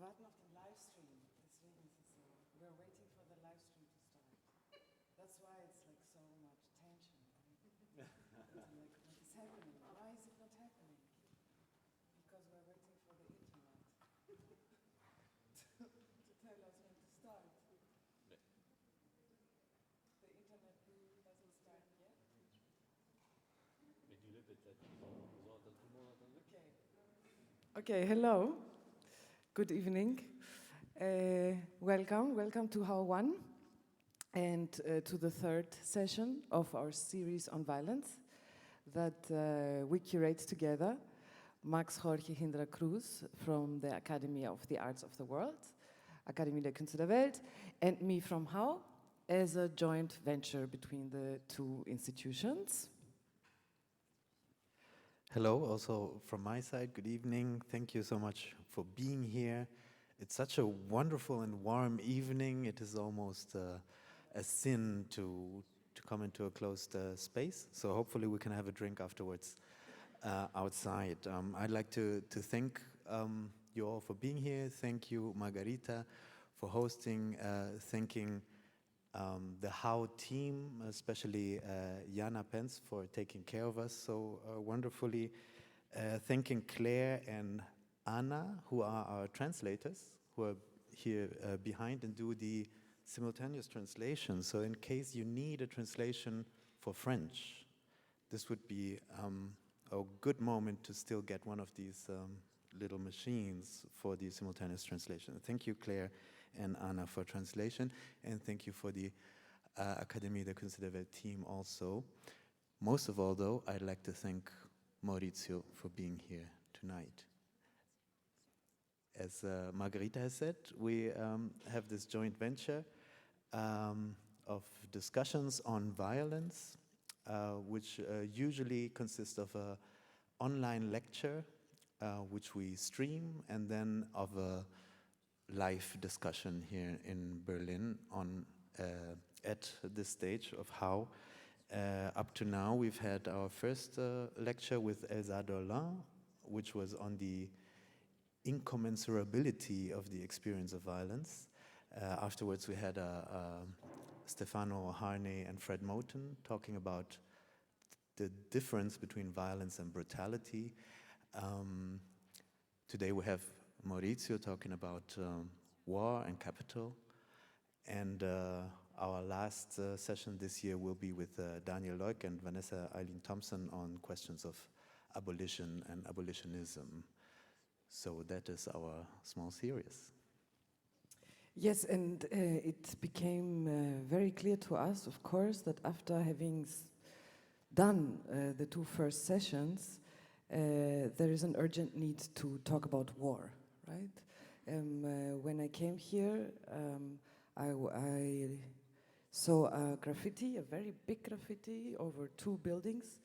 warten auf den Livestream. Deswegen ist es so. We're waiting for the livestream to start. That's why it's like so much tension. Like, what is happening? Why is it not happening? Because we're waiting for the internet to tell us when to start. The internet doesn't start yet. Okay, hello. Good evening. Welcome to How One and to the third session of our series on violence that we curate together. Max Jorge Hindra Cruz from the Academy of the Arts of the World, Akademie der Künste der Welt, and me from How as a joint venture between the two institutions. Hello, also from my side, good evening. Thank you so much for being here. It's such a wonderful and warm evening. It is almost a sin to come into a closed space. So hopefully we can have a drink afterwards outside. I'd like to thank you all for being here. Thank you, Margarita, for hosting. Thanking the How team, especially Jana Pence, for taking care of us so wonderfully. Thanking Claire and Anna, who are our translators, who are here behind and do the simultaneous translation. So in case you need a translation for French, this would be a good moment to still get one of these little machines for the simultaneous translation. Thank you, Claire and Anna, for translation, and thank you for the Akademie der Künste der Welt team also. Most of all, though, I'd like to thank Maurizio for being here tonight. As Margarita has said, we have this joint venture of discussions on violence, which usually consists of an online lecture, which we stream, and then of a live discussion here in Berlin on at this stage of How. Up to now, we've had our first lecture with Elsa Dorlin, which was on the incommensurability of the experience of violence. Afterwards, we had Stefano Harney and Fred Moten talking about the difference between violence and brutality. Today we have Maurizio talking about war and capital. And our last session this year will be with Daniel Leuk and Vanessa Eileen Thompson on questions of abolition and abolitionism. So that is our small series. Yes, and it became very clear to us, of course, that after having done the two first sessions, there is an urgent need to talk about war, right? When I came here, I saw a graffiti, a very big graffiti over two buildings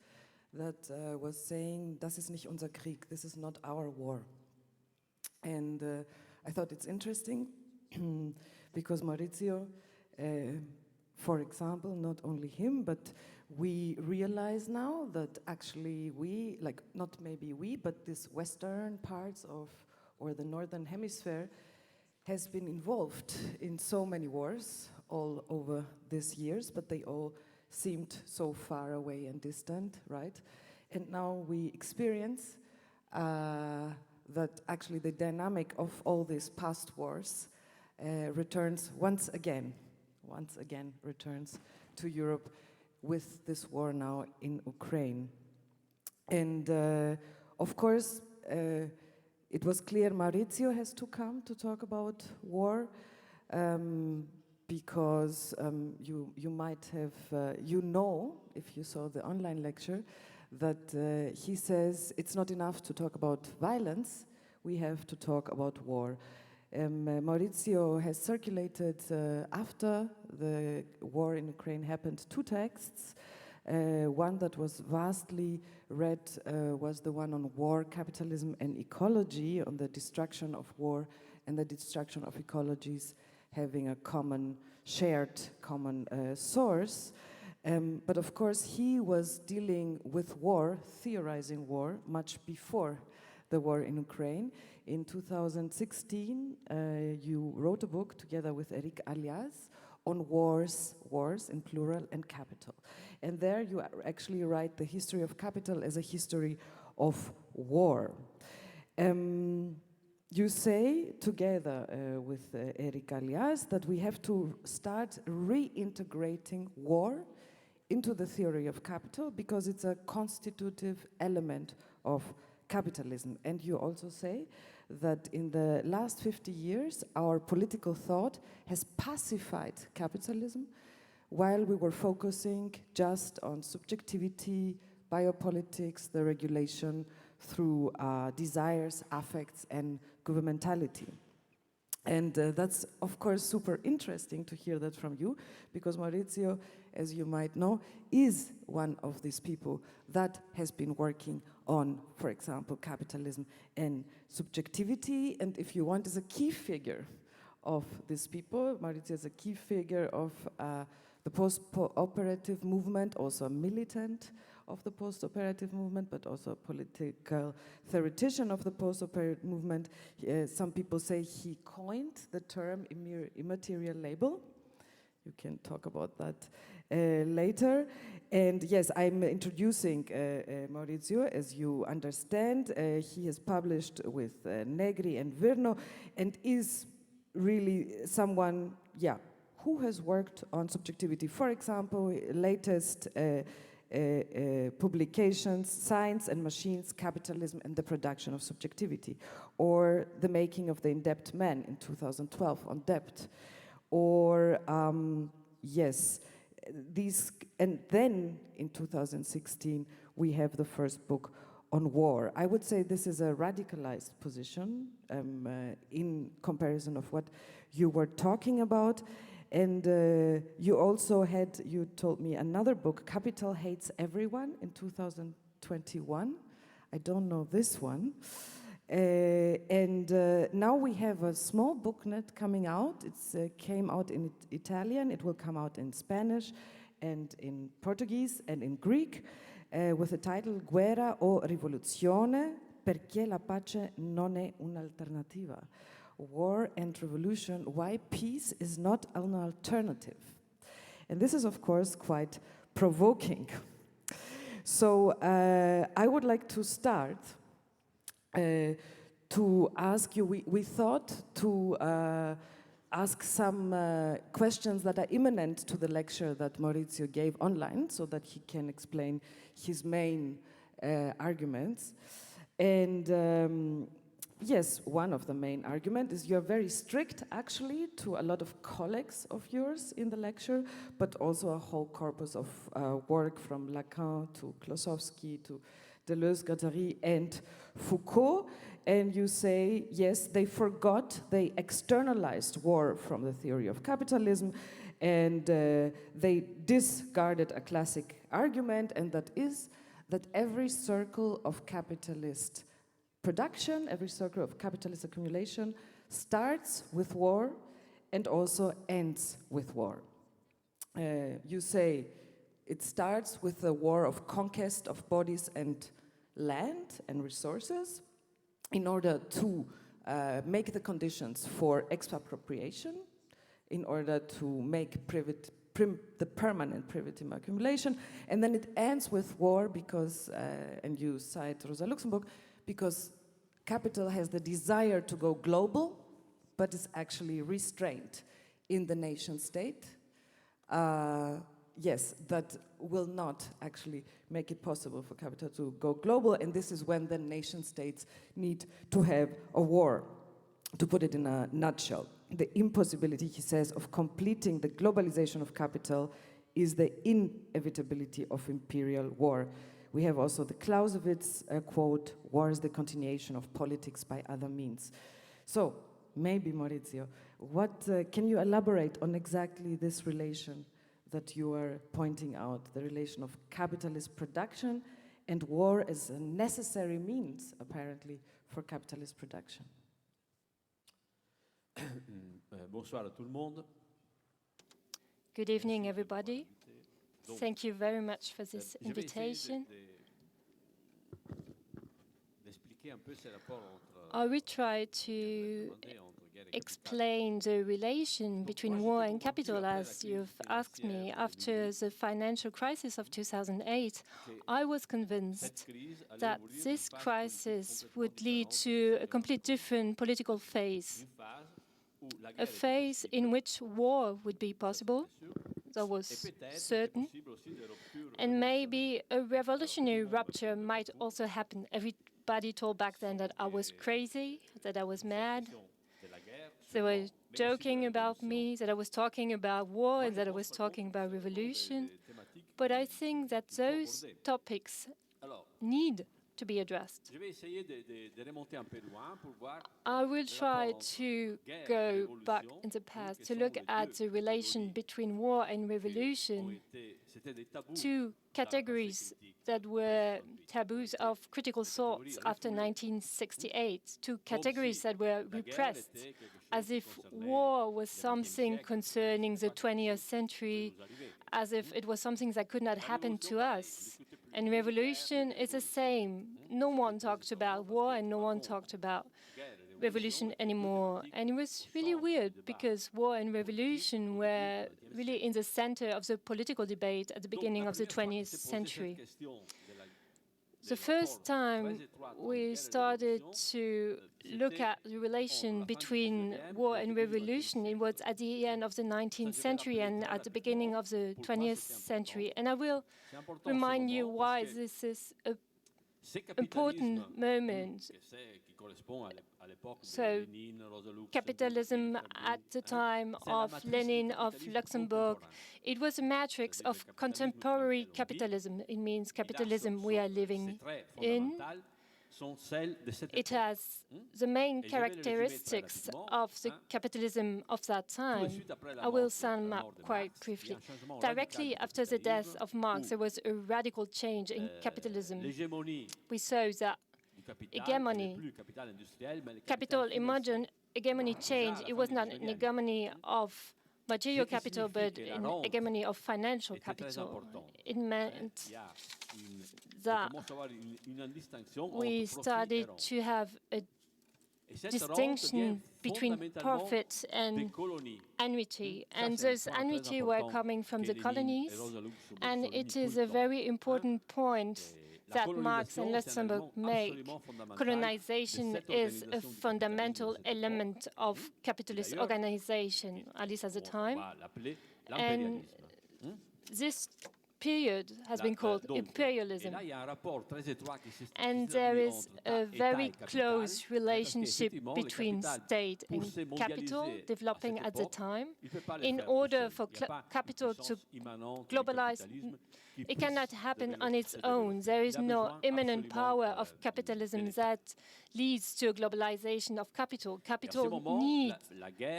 that was saying, "Das ist nicht unser Krieg, this is not our war." And I thought it's interesting because Maurizio, for example, not only him, but we realize now that actually we, like not maybe we, but this western parts of, or the northern hemisphere, has been involved in so many wars all over these years, but they all seemed so far away and distant, right? And now we experience that actually the dynamic of all these past wars returns once again returns to Europe with this war now in Ukraine. And of course, it was clear Maurizio has to come to talk about war because you might have, if you saw the online lecture, that he says it's not enough to talk about violence, we have to talk about war. Maurizio has circulated after the war in Ukraine happened two texts. One that was vastly read was the one on war, capitalism and ecology, on the destruction of war and the destruction of ecologies having a shared common source. But of course he was dealing with war, theorizing war, much before the war in Ukraine. In 2016, you wrote a book together with Éric Alliez on wars in plural, and capital. And there you actually write the history of capital as a history of war. You say, together with Éric Alliez, that we have to start reintegrating war into the theory of capital because it's a constitutive element of capitalism. And you also say that in the last 50 years, our political thought has pacified capitalism while we were focusing just on subjectivity, biopolitics, the regulation through desires, affects, and governmentality. And that's, of course, super interesting to hear that from you, because Maurizio, as you might know, is one of these people that has been working on, for example, capitalism and subjectivity. And if you want, is a key figure of these people. Maurizio is a key figure of the post-operative movement, also a militant of the post-operative movement, but also a political theoretician of the post-operative movement. Some people say he coined the term immaterial label. You can talk about that later. And yes, I'm introducing Maurizio, as you understand. He has published with Negri and Virno, and is really someone, who has worked on subjectivity. For example, latest publications, Science and Machines, Capitalism and the Production of Subjectivity, or The Making of the In-Debt Man in 2012 on debt, or and then in 2016 we have the first book on war. I would say this is a radicalized position in comparison of what you were talking about. And you also had, you told me, another book, Capital Hates Everyone, in 2021. I don't know this one. Now we have a small booklet coming out. It came out in Italian. It will come out in Spanish and in Portuguese and in Greek with the title Guerra o Rivoluzione, perché la pace non è un'alternativa. War and Revolution, why peace is not an alternative. And this is, of course, quite provoking. So I would like to start to ask you, we thought to ask some questions that are imminent to the lecture that Maurizio gave online, so that he can explain his main arguments. And yes, one of the main arguments is you're very strict, actually, to a lot of colleagues of yours in the lecture, but also a whole corpus of work from Lacan to Klossowski to Deleuze, Guattari, and Foucault. And you say, yes, they forgot, they externalized war from the theory of capitalism, and they discarded a classic argument, and that is that every circle of capitalist production, every circle of capitalist accumulation starts with war and also ends with war. You say it starts with the war of conquest of bodies and land and resources in order to make the conditions for expropriation, in order to make the permanent private accumulation, and then it ends with war because, and you cite Rosa Luxemburg, because capital has the desire to go global, but is actually restrained in the nation state. Yes, that will not actually make it possible for capital to go global, and this is when the nation states need to have a war. To put it in a nutshell, the impossibility, he says, of completing the globalization of capital is the inevitability of imperial war. We have also the Clausewitz quote, war is the continuation of politics by other means. So, maybe, Maurizio, what can you elaborate on exactly this relation that you are pointing out, the relation of capitalist production and war as a necessary means, apparently, for capitalist production? Bonsoir à tout le monde. Good evening, everybody. Thank you very much for this invitation. I will try to explain the relation between war and capital, as you've asked me. After the financial crisis of 2008, I was convinced that this crisis would lead to a completely different political phase, a phase in which war would be possible, that was certain, and maybe a revolutionary rupture might also happen. Everybody told back then that I was crazy, that I was mad. They were joking about me, that I was talking about war and that I was talking about revolution. But I think that those topics need to be addressed. I will try to go back in the past to look at the relation between war and revolution, two categories that were taboos of critical thoughts after 1968, two categories that were repressed, as if war was something concerning the 20th century, as if it was something that could not happen to us. And revolution is the same. No one talked about war and no one talked about revolution anymore. And it was really weird because war and revolution were really in the center of the political debate at the beginning of the 20th century. The first time we started to look at the relation between war and revolution, it was at the end of the 19th century and at the beginning of the 20th century. And I will remind you why this is an important moment. So, capitalism at the time of Lenin, of Luxembourg, it was a matrix of contemporary capitalism. It means capitalism we are living in. It has the main characteristics of the capitalism of that time. I will sum up quite briefly. Directly after the death of Marx, there was a radical change in capitalism. We saw that hegemony, capital emergent hegemony changed. It was not an hegemony of material capital, but an hegemony of financial capital. It meant that we started to have a distinction between profit and annuity. And those annuity were coming from the colonies. And it is a very important point that Marx and Luxembourg make. Colonization is a fundamental element of capitalist organization, at least at the time. And this period has been called imperialism. And there is a very close relationship between state and capital developing at the time. In order for capital to globalize, it cannot happen on its own. There is no immanent power of capitalism that leads to a globalization of capital. Capital needs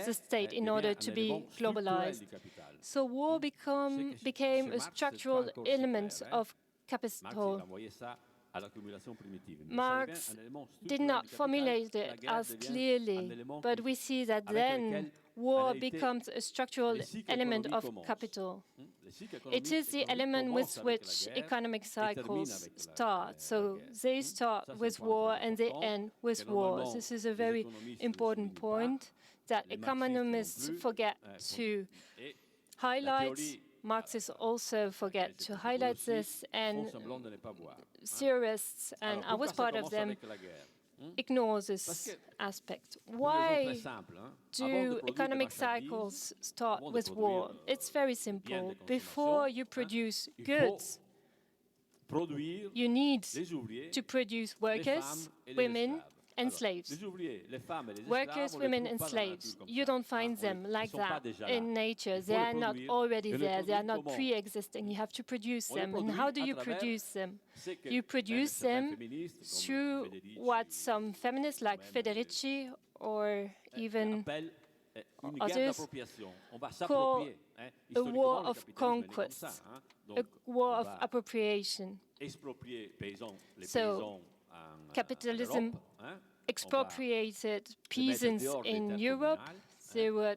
the state in order to be globalized. So war became a structural element of capital. Marx did not formulate it as clearly, but we see that then war becomes a structural element of capital. It is the element with which economic cycles start. So they start with war and they end with war. This is a very important point that economists forget to highlight. Marxists also forget to highlight this, and theorists, and I was part of them, ignore this aspect. Why do economic cycles start with war? It's very simple. Before you produce goods, you need to produce workers, women, and slaves. Workers, women, and slaves. You don't find them like that in nature. They are not already there. They are not pre-existing. You have to produce them. And how do you produce them? You produce them through what some feminists like Federici or even others call a war of conquest, a war of appropriation. So, capitalism expropriated peasants in Europe. They were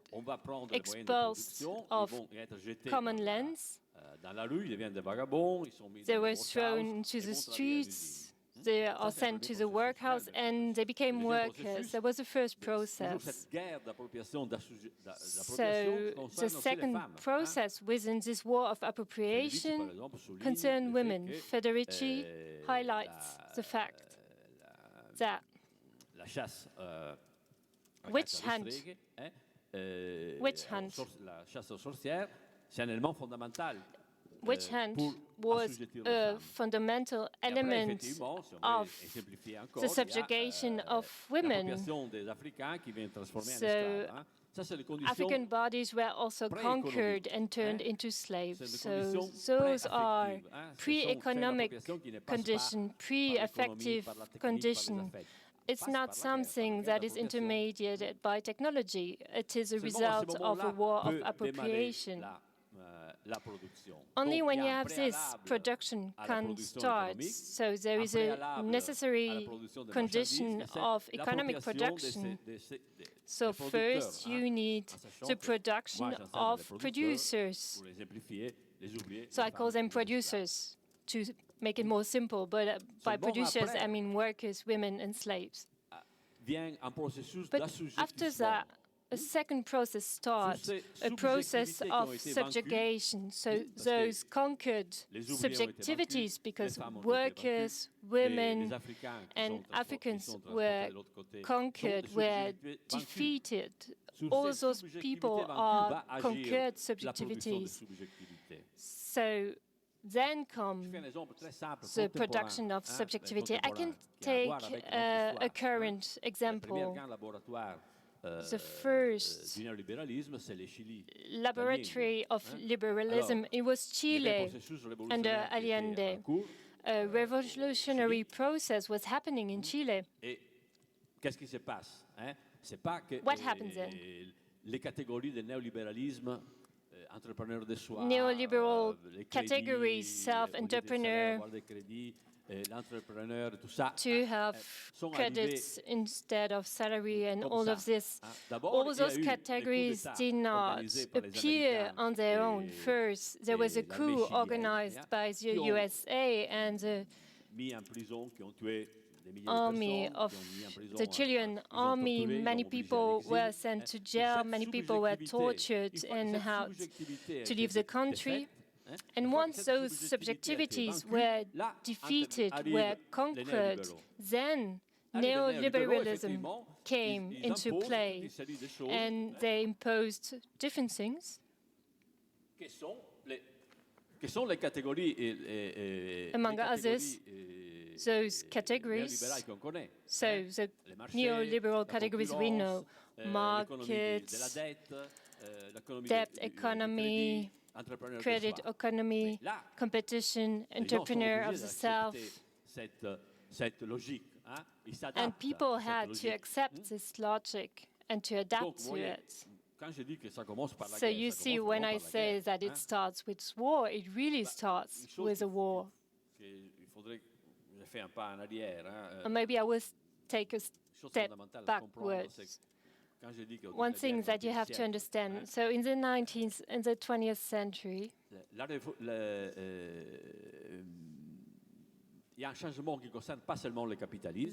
expulsed of common lands. They were thrown into the streets. they are sent to the workhouse and they became workers. That was the first process. So the second process within this war of appropriation concerned women. Federici highlights the fact that witch hunt was a fundamental element of the subjugation of women. So African bodies were also conquered and turned into slaves. So those are pre-economic condition, pre-affective condition. It's not something that is intermediated by technology. It is a result of a war of appropriation. Only when you have this, production can start. So there is a necessary condition of economic production. So first you need the production of producers. So I call them producers to make it more simple, but by producers I mean workers, women and slaves. But after that, a second process starts, a process of subjugation. So those conquered subjectivities, because workers, women, and Africans were conquered, were defeated. All those people are conquered subjectivities. So then comes the production of subjectivity. I can take a current example. The first laboratory of liberalism, it was Chile under Allende. A revolutionary process was happening in Chile. What happens then? Neoliberal categories, self-entrepreneur, to have credits instead of salary and all of this. All those categories did not appear on their own. First, there was a coup organized by the USA and the army of the Chilean army. Many people were sent to jail, many people were tortured and had to leave the country. And once those subjectivities were defeated, were conquered, then neoliberalism came into play, and they imposed different things. Among others, those categories, so the neoliberal categories we know, markets, debt economy, credit economy, competition, entrepreneur of the self. And people had to accept this logic and to adapt to it. So you see, when I say that it starts with war, it really starts with a war. Or maybe I will take a step backwards. One thing that you have to understand, so in the 19th and the 20th century,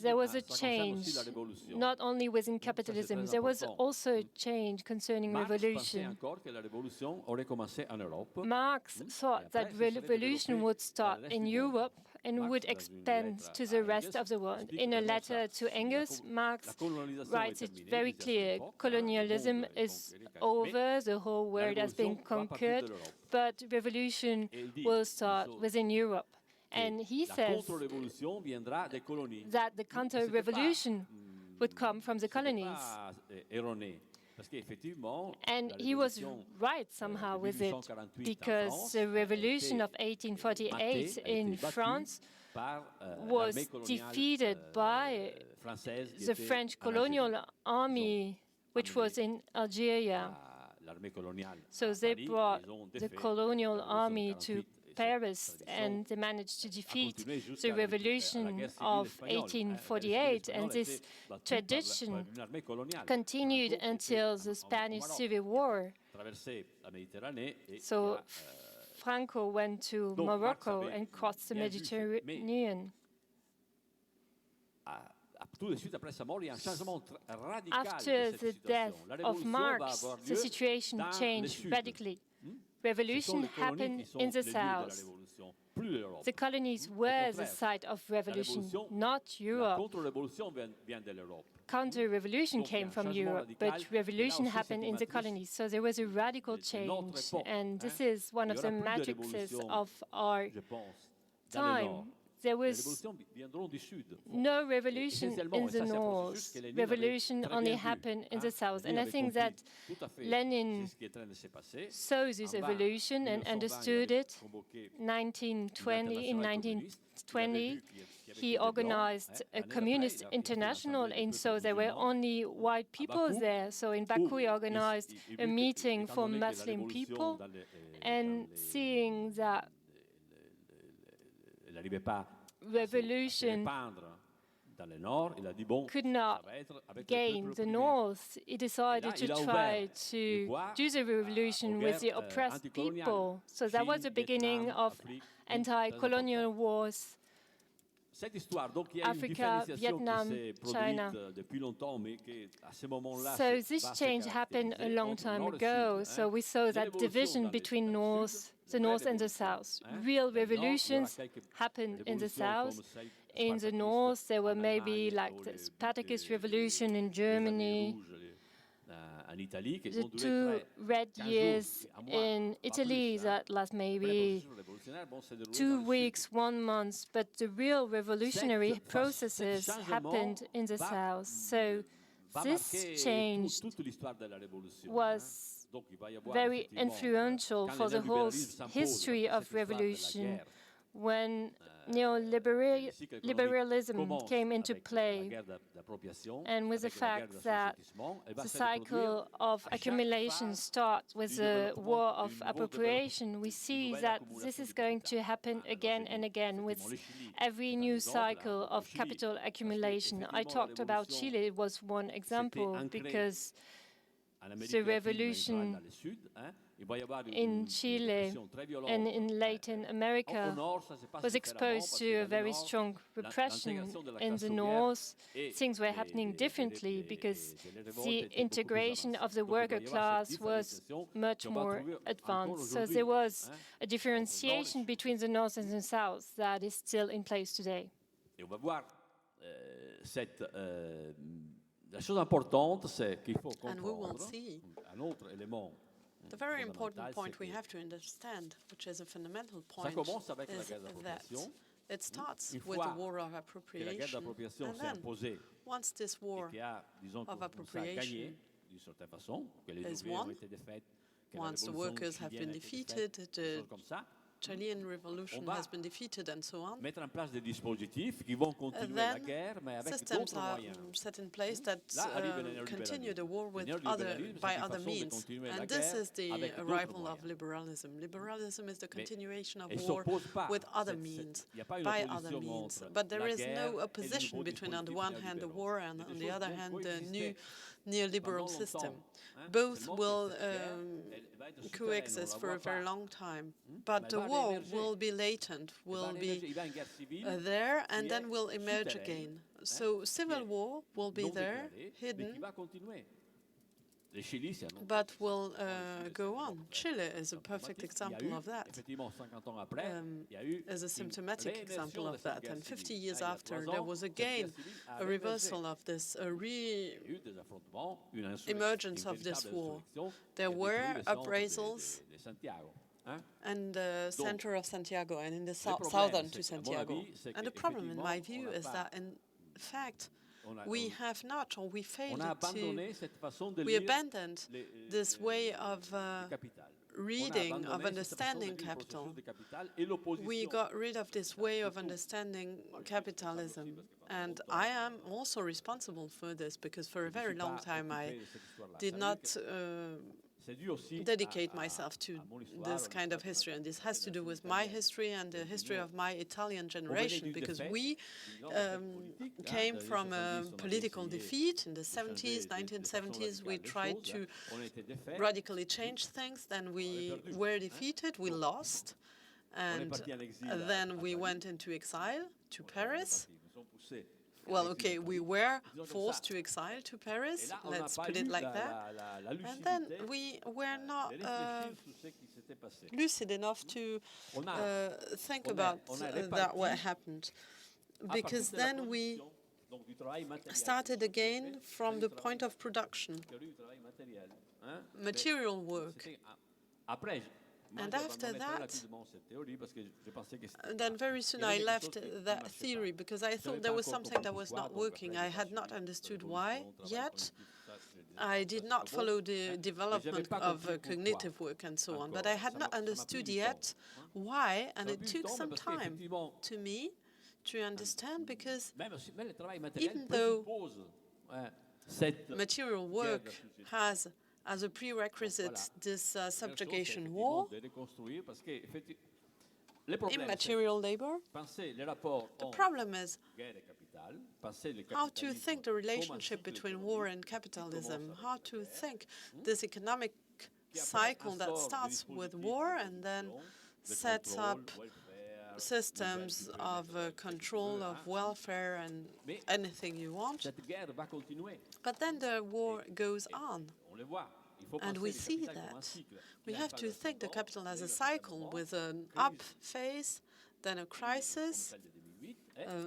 there was a change, not only within capitalism, there was also a change concerning revolution. Marx thought that revolution would start in Europe and would expand to the rest of the world. In a letter to Engels, Marx writes it very clear: colonialism is over, the whole world has been conquered, but revolution will start within Europe. And he says that the counter-revolution would come from the colonies. And he was right somehow with it, because the revolution of 1848 in France was defeated by the French colonial army, which was in Algeria. So they brought the colonial army to Paris, and they managed to defeat the revolution of 1848, and this tradition continued until the Spanish Civil War. So Franco went to Morocco and crossed the Mediterranean. After the death of Marx, the situation changed radically. Revolution happened in the South. The colonies were the site of revolution, not Europe. Counter-revolution came from Europe, but revolution happened in the colonies. So there was a radical change, and this is one of the matrices of our time. There was no revolution in the North. Revolution only happened in the South. And I think that Lenin saw this evolution and understood it. In 1920, he organized a communist international, and so there were only white people there. So in Baku, he organized a meeting for Muslim people, and seeing that revolution could not gain the North, he decided to try to do the revolution with the oppressed people. So that was the beginning of anti-colonial wars. Africa, Vietnam, China. So this change happened a long time ago. So we saw that division between the North and the South. Real revolutions happened in the South. In the North, there were maybe like the Spartacus Revolution in Germany, the 2 red years in Italy that last maybe 2 weeks, 1 month, but the real revolutionary processes happened in the South. So this change was very influential for the whole history of revolution. When neoliberalism came into play, and with the fact that the cycle of accumulation starts with the war of appropriation, we see that this is going to happen again and again with every new cycle of capital accumulation. I talked about Chile, it was one example, because the revolution in Chile and in Latin America was exposed to a very strong repression. In the North, things were happening differently because the integration of the worker class was much more advanced. So there was a differentiation between the North and the South that is still in place today. And we will see the very important point we have to understand, which is a fundamental point, is that it starts with the war of appropriation, and then once this war of appropriation is won, once the workers have been defeated, the Chilean revolution has been defeated, and so on, then systems are set in place that continue the war with by other means. And this is the arrival of liberalism. Liberalism is the continuation of war with other means, by other means. But there is no opposition between, on the one hand, the war, and on the other hand, the new neoliberal system. Both will coexist for a very long time, but the war will be latent, will be there, and then will emerge again. So civil war will be there, hidden, but will go on. Chile is a perfect example of that, is a symptomatic example of that. And 50 years after, there was again a reversal of this, a re-emergence of this war. There were appraisals in the center of Santiago and in the southern to Santiago. And the problem, in my view, is that, in fact, we have not, or we failed we abandoned this way of reading, of understanding capital. We got rid of this way of understanding capitalism. And I am also responsible for this, because for a very long time I did not dedicate myself to this kind of history, and this has to do with my history and the history of my Italian generation, because we came from a political defeat in the 70s, 1970s. We tried to radically change things, then we were defeated, we lost, and then we went into exile to Paris, well, okay, we were forced to exile to Paris, let's put it like that, and then we were not lucid enough to think about that what happened, because then we started again from the point of production, material work. And after that, then very soon I left that theory because I thought there was something that was not working. I had not understood why yet. I did not follow the development of cognitive work and so on, but I had not understood yet why, and it took some time to me to understand, because even though material work has as a prerequisite this subjugation war, immaterial labor, the problem is how to think the relationship between war and capitalism, how to think this economic cycle that starts with war and then sets up systems of control of welfare and anything you want. But then the war goes on. And we see that. We have to think the capital as a cycle with an up phase, then a crisis,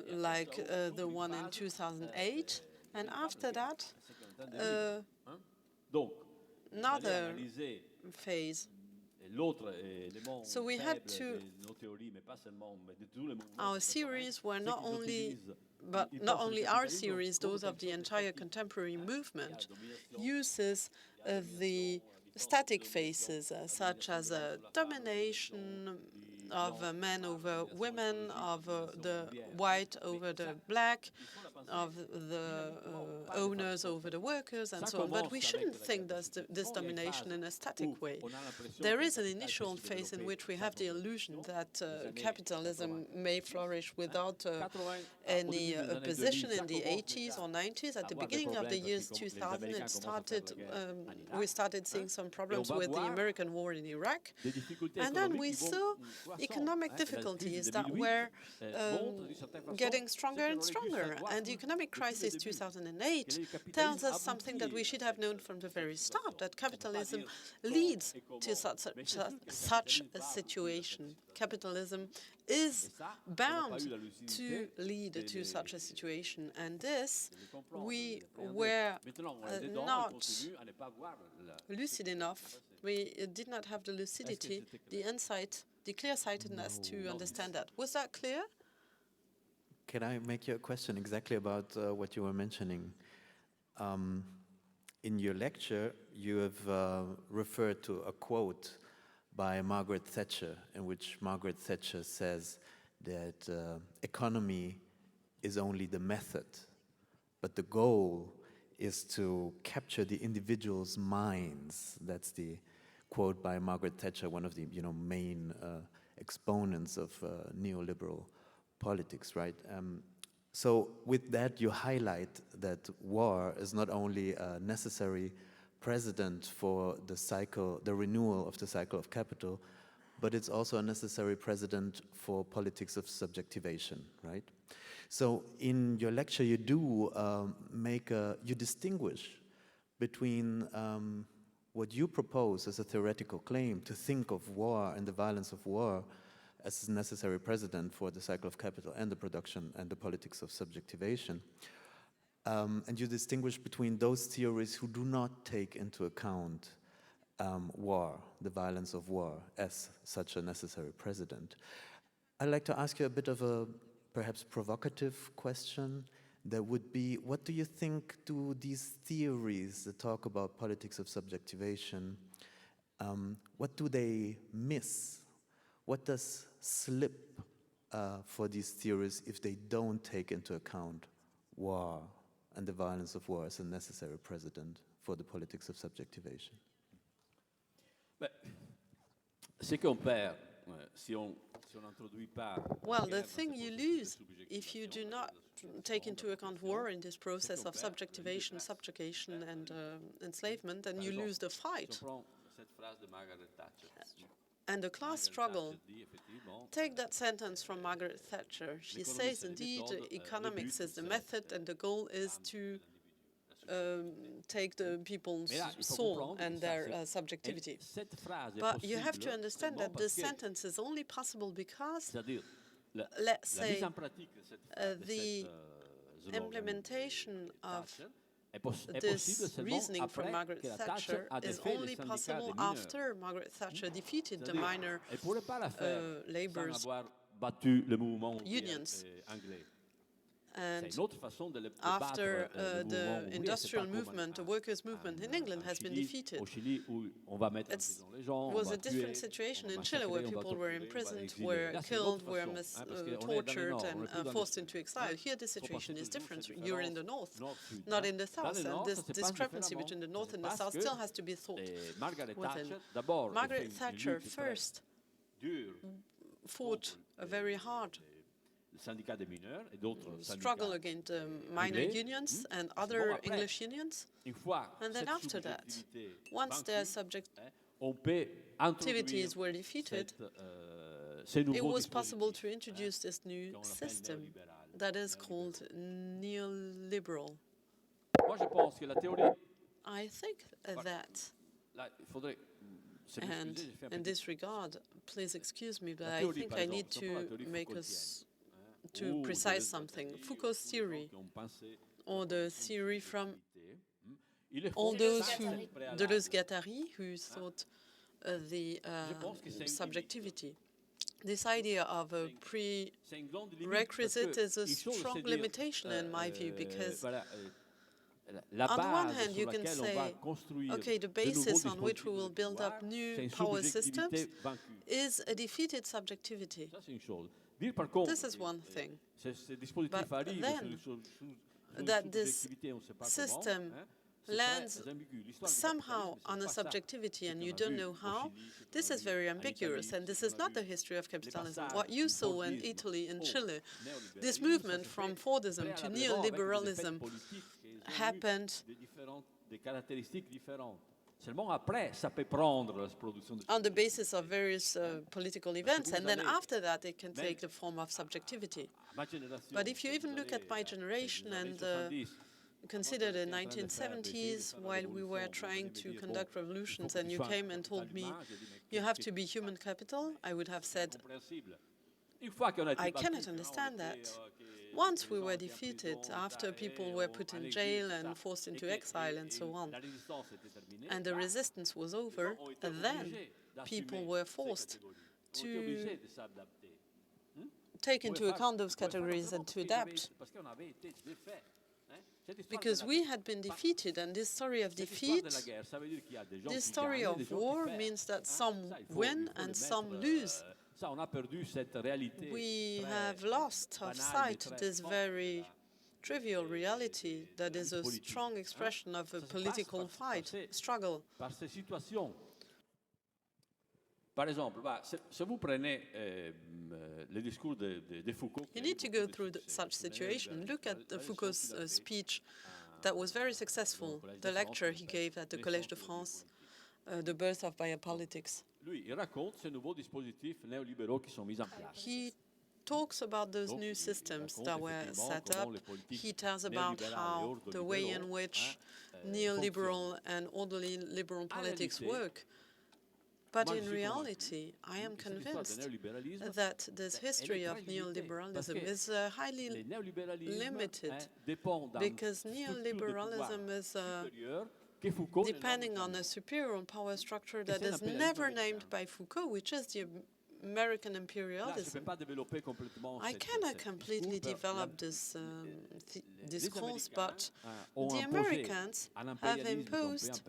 like the one in 2008, and after that, another phase. So we had to, our series were not only, but not only our series, those of the entire contemporary movement, uses the static phases, such as domination of men over women, of the white over the black, of the owners over the workers, and so on. But we shouldn't think this domination in a static way. There is an initial phase in which we have the illusion that capitalism may flourish without any opposition in the 80s or 90s. At the beginning of the years 2000, it started, we started seeing some problems with the American war in Iraq, and then we saw economic difficulties that were getting stronger and stronger. And the economic crisis 2008 tells us something that we should have known from the very start, that capitalism leads to such a situation. Capitalism is bound to lead to such a situation, and this we were not lucid enough. We did not have the lucidity, the insight, the clear-sightedness to understand that. Was that clear? Can I make you a question exactly about what you were mentioning? In your lecture, you have referred to a quote by Margaret Thatcher, in which Margaret Thatcher says that economy is only the method, but the goal is to capture the individual's minds. That's the quote by Margaret Thatcher, one of the main exponents of neoliberal politics, right? So with that, you highlight that war is not only a necessary precedent for the renewal of the cycle of capital, but it's also a necessary precedent for politics of subjectivation, right? So in your lecture, you do you distinguish between what you propose as a theoretical claim to think of war and the violence of war as a necessary precedent for the cycle of capital and the production and the politics of subjectivation. And you distinguish between those theories who do not take into account war, the violence of war, as such a necessary precedent. I'd like to ask you a bit of a perhaps provocative question. That would be, what do you think do these theories that talk about politics of subjectivation, what do they miss? What does slip for these theories if they don't take into account war and the violence of war as a necessary precedent for the politics of subjectivation? Well, the thing you lose if you do not take into account war in this process of subjectivation, subjugation, and enslavement, then you lose the fight. And the class struggle, take that sentence from Margaret Thatcher. She says, indeed, economics is the method and the goal is to take the people's soul and their subjectivity. But you have to understand that this sentence is only possible because, let's say, the implementation of this reasoning from Margaret Thatcher is only possible after Margaret Thatcher defeated the minor labour's unions. And after the industrial movement, the workers' movement in England has been defeated. It was a different situation in Chile where people were imprisoned, were killed, were tortured and forced into exile. Here the situation is different. You're in the north, not in the south. And this discrepancy between the north and the south still has to be thought within. Margaret Thatcher first fought a very hard struggle against minor unions and other English unions. And then after that, once their subjectivities were defeated, it was possible to introduce this new system that is called neoliberal. I think that, and in this regard, please excuse me, but I think I need to make us to precise something. Foucault's theory, or the theory from all those who, Deleuze-Guattari, who thought the subjectivity. This idea of a prerequisite is a strong limitation in my view, because on the one hand you can say, okay, the basis on which we will build up new power systems is a defeated subjectivity. This is one thing. But then that this system lands somehow on a subjectivity and you don't know how, this is very ambiguous, and this is not the history of capitalism. What you saw in Italy and Chile, this movement from Fordism to neoliberalism happened on the basis of various political events, and then after that it can take the form of subjectivity. But if you even look at my generation and consider the 1970s, while we were trying to conduct revolutions and you came and told me you have to be human capital, I would have said, I cannot understand that. Once we were defeated, after people were put in jail and forced into exile and so on, and the resistance was over, and then people were forced to take into account those categories and to adapt. Because we had been defeated, and this story of defeat, this story of war means that some win and some lose. We have lost of sight this very trivial reality that is a strong expression of a political fight, struggle. You need to go through such situation. Look at Foucault's speech that was very successful, the lecture he gave at the Collège de France, The Birth of Biopolitics. He talks about those new systems that were set up. He tells about how the way in which neoliberal and orderly liberal politics work. But in reality, I am convinced that this history of neoliberalism is highly limited, because neoliberalism is depending on a superior power structure that is never named by Foucault, which is the American imperialism. I cannot completely develop this discourse, but the Americans have imposed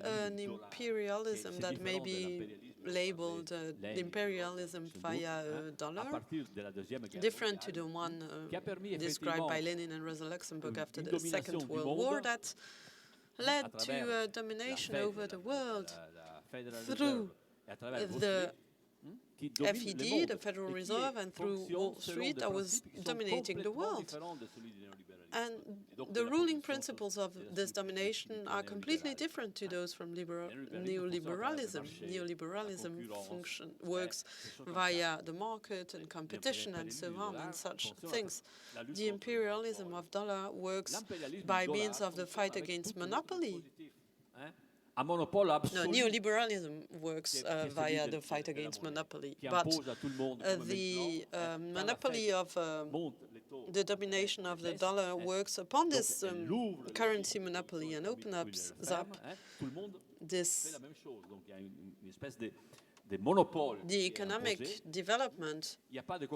an imperialism that may be labeled imperialism via dollar, different to the one described by Lenin and Rosa Luxemburg after the Second World War, that led to a domination over the world through the FED, the Federal Reserve, and through Wall Street that was dominating the world. And the ruling principles of this domination are completely different to those from neoliberalism. Neoliberalism works via the market and competition and so on and such things. The imperialism of dollar works by means of the fight against monopoly. No, neoliberalism works via the fight against monopoly, but the monopoly of the domination of the dollar works upon this currency monopoly and opens up this the economic development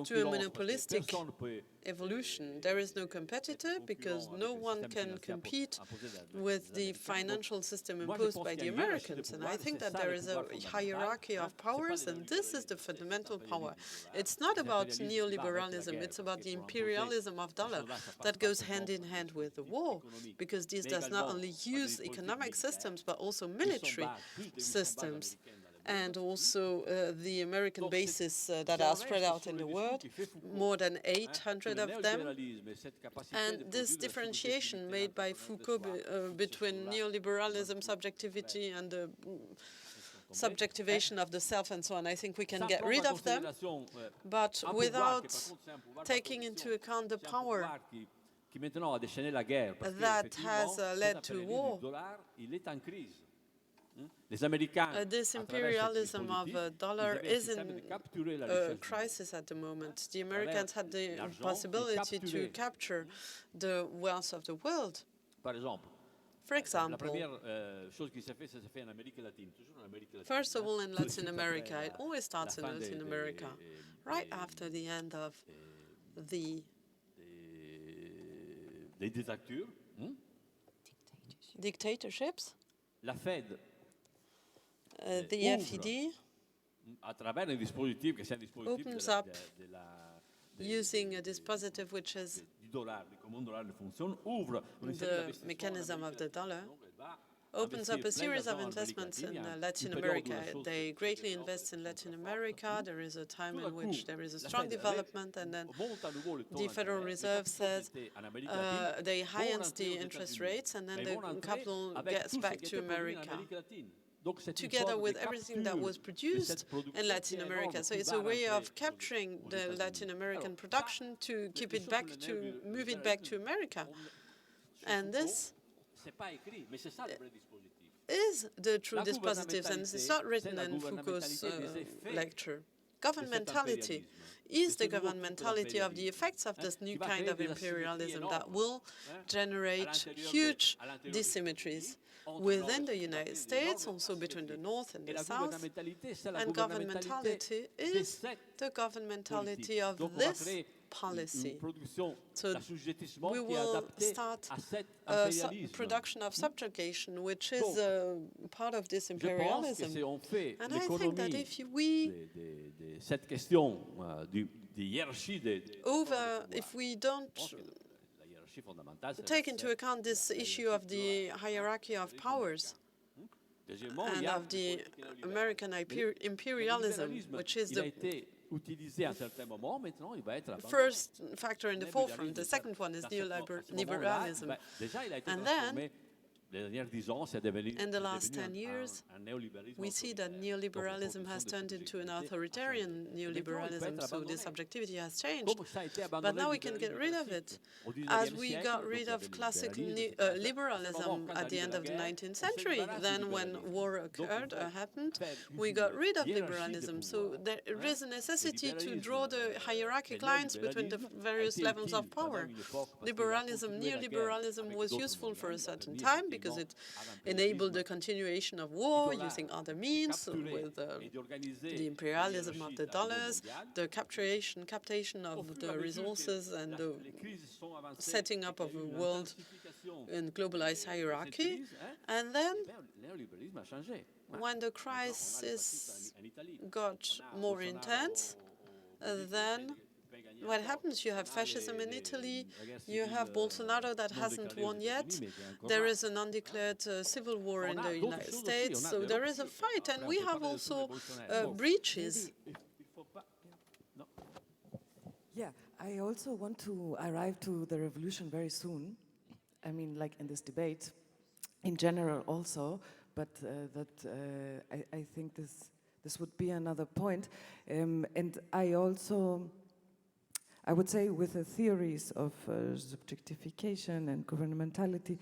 to a monopolistic evolution. There is no competitor because no one can compete with the financial system imposed by the Americans. And I think that there is a hierarchy of powers, and this is the fundamental power. It's not about neoliberalism, it's about the imperialism of dollar that goes hand in hand with the war, because this does not only use economic systems, but also military systems, and also the American bases that are spread out in the world, more than 800 of them. And this differentiation made by Foucault between neoliberalism, subjectivity, and the subjectivation of the self and so on, I think we can get rid of them, but without taking into account the power that has led to war. This imperialism of dollar is in a crisis at the moment. The Americans had the possibility to capture the wealth of the world. For example, first of all in Latin America, it always starts in Latin America, right after the end of the dictatorships. The FED opens up using a dispositive which is the mechanism of the dollar, opens up a series of investments in Latin America. They greatly invest in Latin America. There is a time in which there is a strong development, and then the Federal Reserve says they high-end the interest rates, and then the capital gets back to America, together with everything that was produced in Latin America. So it's a way of capturing the Latin American production to keep it back, to move it back to America. And this is the true dispositives, and it's not written in Foucault's lecture. Governmentality is the governmentality of the effects of this new kind of imperialism that will generate huge dissymmetries within the United States, also between the North and the South. And governmentality is the governmentality of this policy. So we will start production of subjugation, which is part of this imperialism. And I think that if we don't take into account this issue of the hierarchy of powers and of the American imperialism, which is the first factor in the forefront. The second one is neoliberalism. And then, in the last 10 years, we see that neoliberalism has turned into an authoritarian neoliberalism, so the subjectivity has changed. But now we can get rid of it, as we got rid of classic liberalism at the end of the 19th century. Then when war happened, we got rid of liberalism. So there is a necessity to draw the hierarchic lines between the various levels of power. Liberalism, neoliberalism was useful for a certain time, because it enabled the continuation of war using other means, with the imperialism of the dollars, the captation of the resources, and the setting up of a world in globalized hierarchy. And then, when the crisis got more intense, then what happens? You have fascism in Italy, you have Bolsonaro that hasn't won yet, there is an undeclared civil war in the United States, so there is a fight, and we have also breaches. Yeah, I also want to arrive to the revolution very soon. I mean, like in this debate, in general also, but I think this would be another point. And I would say with the theories of subjectification and governmentality,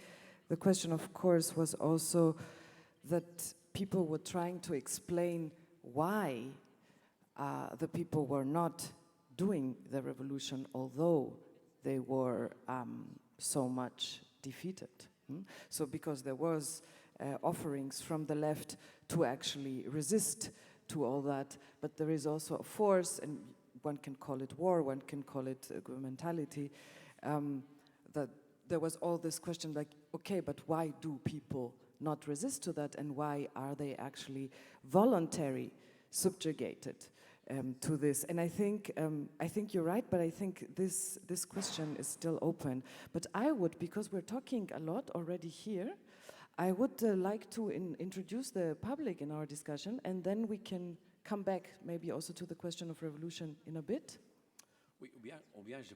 the question, of course, was also that people were trying to explain why the people were not doing the revolution, although they were so much defeated. So because there was offerings from the left to actually resist to all that, but there is also a force, and one can call it war, one can call it governmentality, that there was all this question like, okay, but why do people not resist to that, and why are they actually voluntarily subjugated to this? And I think you're right, but I think this question is still open. But I would, because we're talking a lot already here, I would like to introduce the public in our discussion, and then we can come back maybe also to the question of revolution in a bit. Oui, ou bien je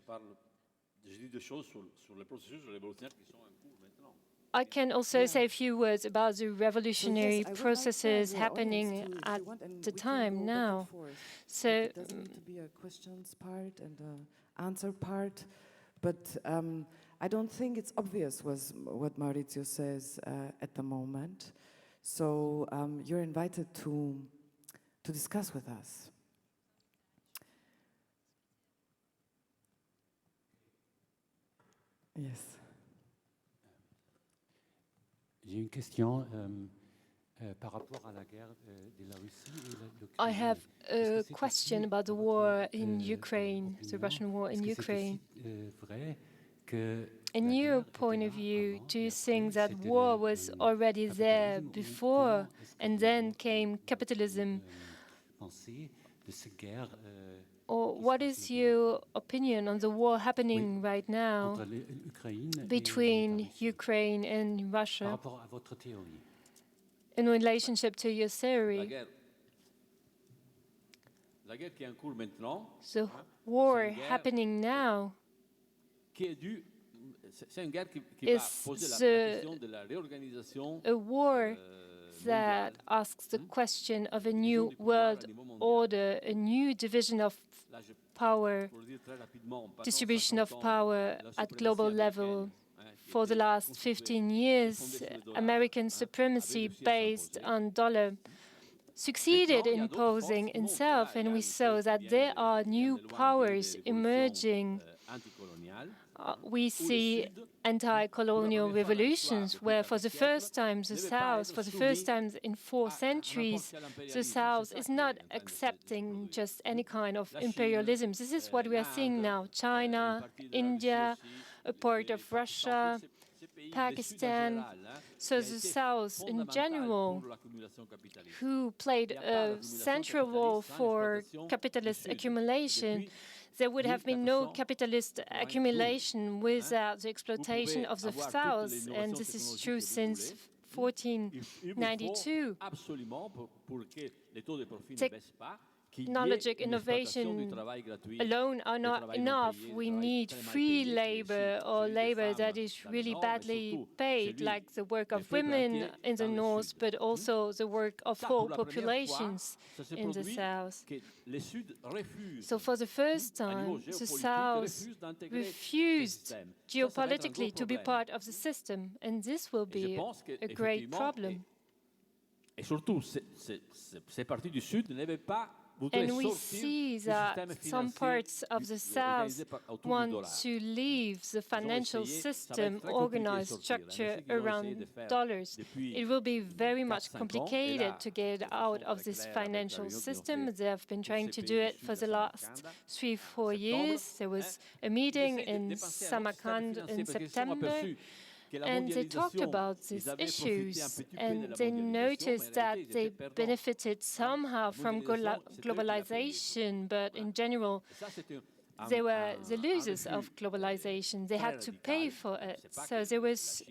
dis deux choses sur les processus révolutionnaires qui sont en cours maintenant. I can also say a few words about the revolutionary processes happening at the time now. So it doesn't need to be a questions part and an answer part, but I don't think it's obvious what Maurizio says at the moment. So you're invited to discuss with us. Yes. J'ai une question par rapport à la guerre de la Russie et l'Ukraine. I have a question about the war in Ukraine, the Russian war in Ukraine. In your point of view, do you think that war was already there before and then came capitalism? Or what is your opinion on the war happening right now between Ukraine and Russia in relationship to your theory? The war happening now is a war that asks the question of a new world order, a new division of power, distribution of power at global level. For the last 15 years, American supremacy based on dollar succeeded in imposing itself, and we saw that there are new powers emerging. We see anti-colonial revolutions where for the first time the South, for the first time in 4 centuries, the South is not accepting just any kind of imperialism. This is what we are seeing now. China, India, a part of Russia, Pakistan. So the South in general, who played a central role for capitalist accumulation, there would have been no capitalist accumulation without the exploitation of the South, and this is true since 1492. Technological innovation alone are not enough. We need free labor, or labor that is really badly paid, like the work of women in the north, but also the work of whole populations in the south. So for the first time, the South refused geopolitically to be part of the system, and this will be a great problem. Et surtout, ces parties du Sud n'avaient pas. And we see that some parts of the South want to leave the financial system organized structure around dollars. It will be very much complicated to get out of this financial system. They have been trying to do it for the last 3-4 years. There was a meeting in Samarkand in September, and they talked about these issues, and they noticed that they benefited somehow from globalization, but in general, they were the losers of globalization. They had to pay for it. So there was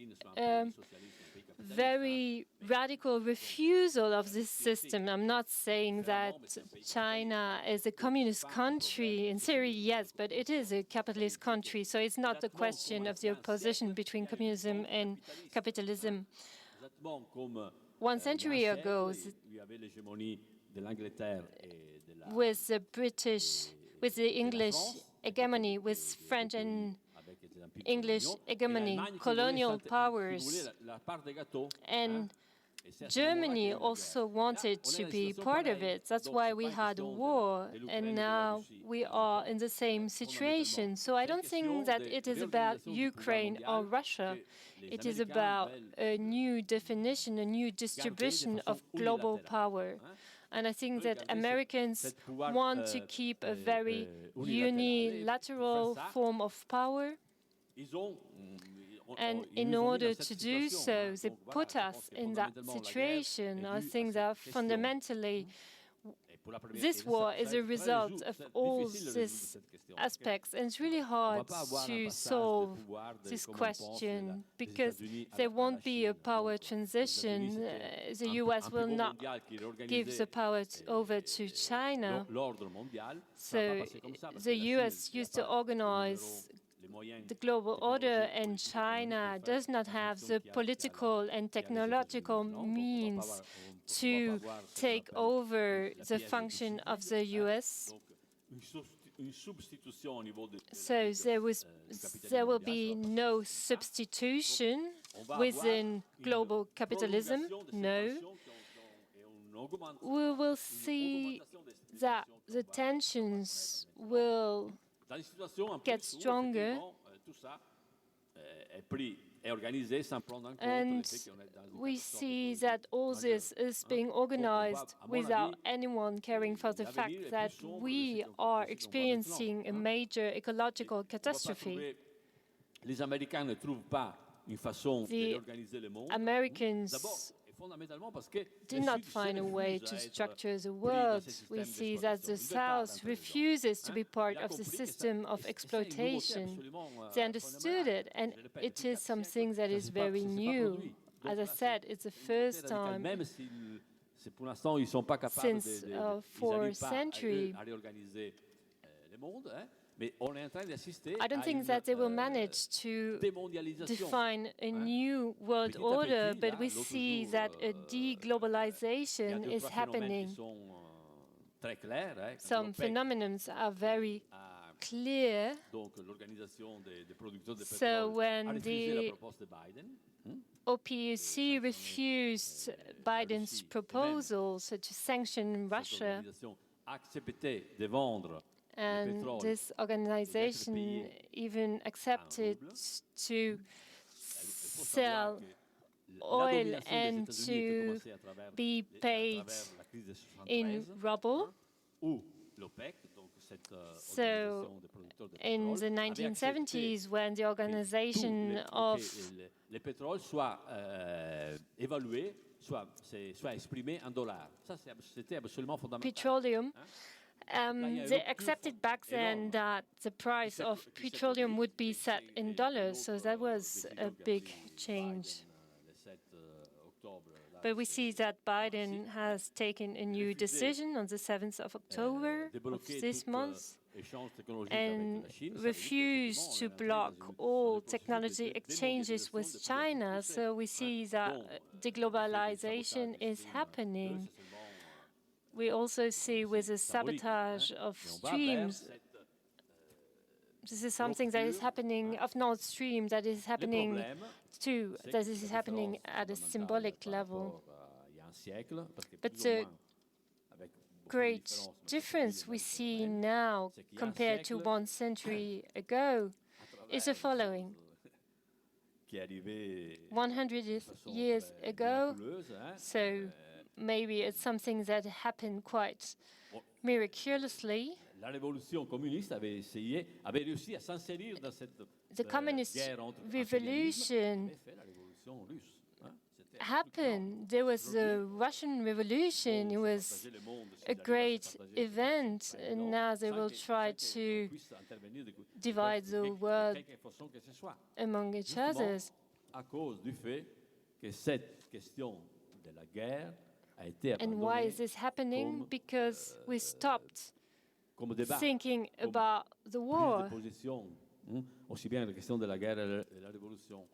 very radical refusal of this system. I'm not saying that China is a communist country. In theory, yes, but it is a capitalist country, so it's not the question of the opposition between communism and capitalism. 1 century ago, with the British, with the English hegemony, with French and English hegemony, colonial powers, and Germany also wanted to be part of it. That's why we had a war, and now we are in the same situation. So I don't think that it is about Ukraine or Russia. It is about a new definition, a new distribution of global power. And I think that Americans want to keep a very unilateral form of power. And in order to do so, they put us in that situation. I think that fundamentally, this war is a result of all these aspects. And it's really hard to solve this question because there won't be a power transition. The US will not give the power over to China. So the US used to organize the global order, and China does not have the political and technological means to take over the function of the US. So there will be no substitution within global capitalism, no. We will see that the tensions will get stronger, and we see that all this is being organized without anyone caring for the fact that we are experiencing a major ecological catastrophe. The Americans did not find a way to structure the world. We see that the South refuses to be part of the system of exploitation. They understood it, and it is something that is very new. As I said, it's the first time since 4th century. I don't think that they will manage to define a new world order, but we see that a deglobalization is happening. Some phenomena are very clear. So when the OPEC refused Biden's proposals to sanction Russia, and this organization even accepted to sell oil and to be paid in ruble. So in the 1970s, when the organization of petroleum, they accepted back then that the price of petroleum would be set in dollars, so that was a big change. But we see that Biden has taken a new decision on the 7th of October of this month and refused to block all technology exchanges with China. So we see that deglobalization is happening. We also see with the sabotage of streams, this is something that is happening of Nord Stream, that is happening too, that is happening at a symbolic level. But the great difference we see now compared to 1 century ago is the following. 100 years ago, so maybe it's something that happened quite miraculously. The communist revolution happened. There was the Russian Revolution. It was a great event, and now they will try to divide the world among each other. que cette question de la guerre a été And why is this happening? Because we stopped thinking about the war. Aussi bien la question de la guerre et de la révolution.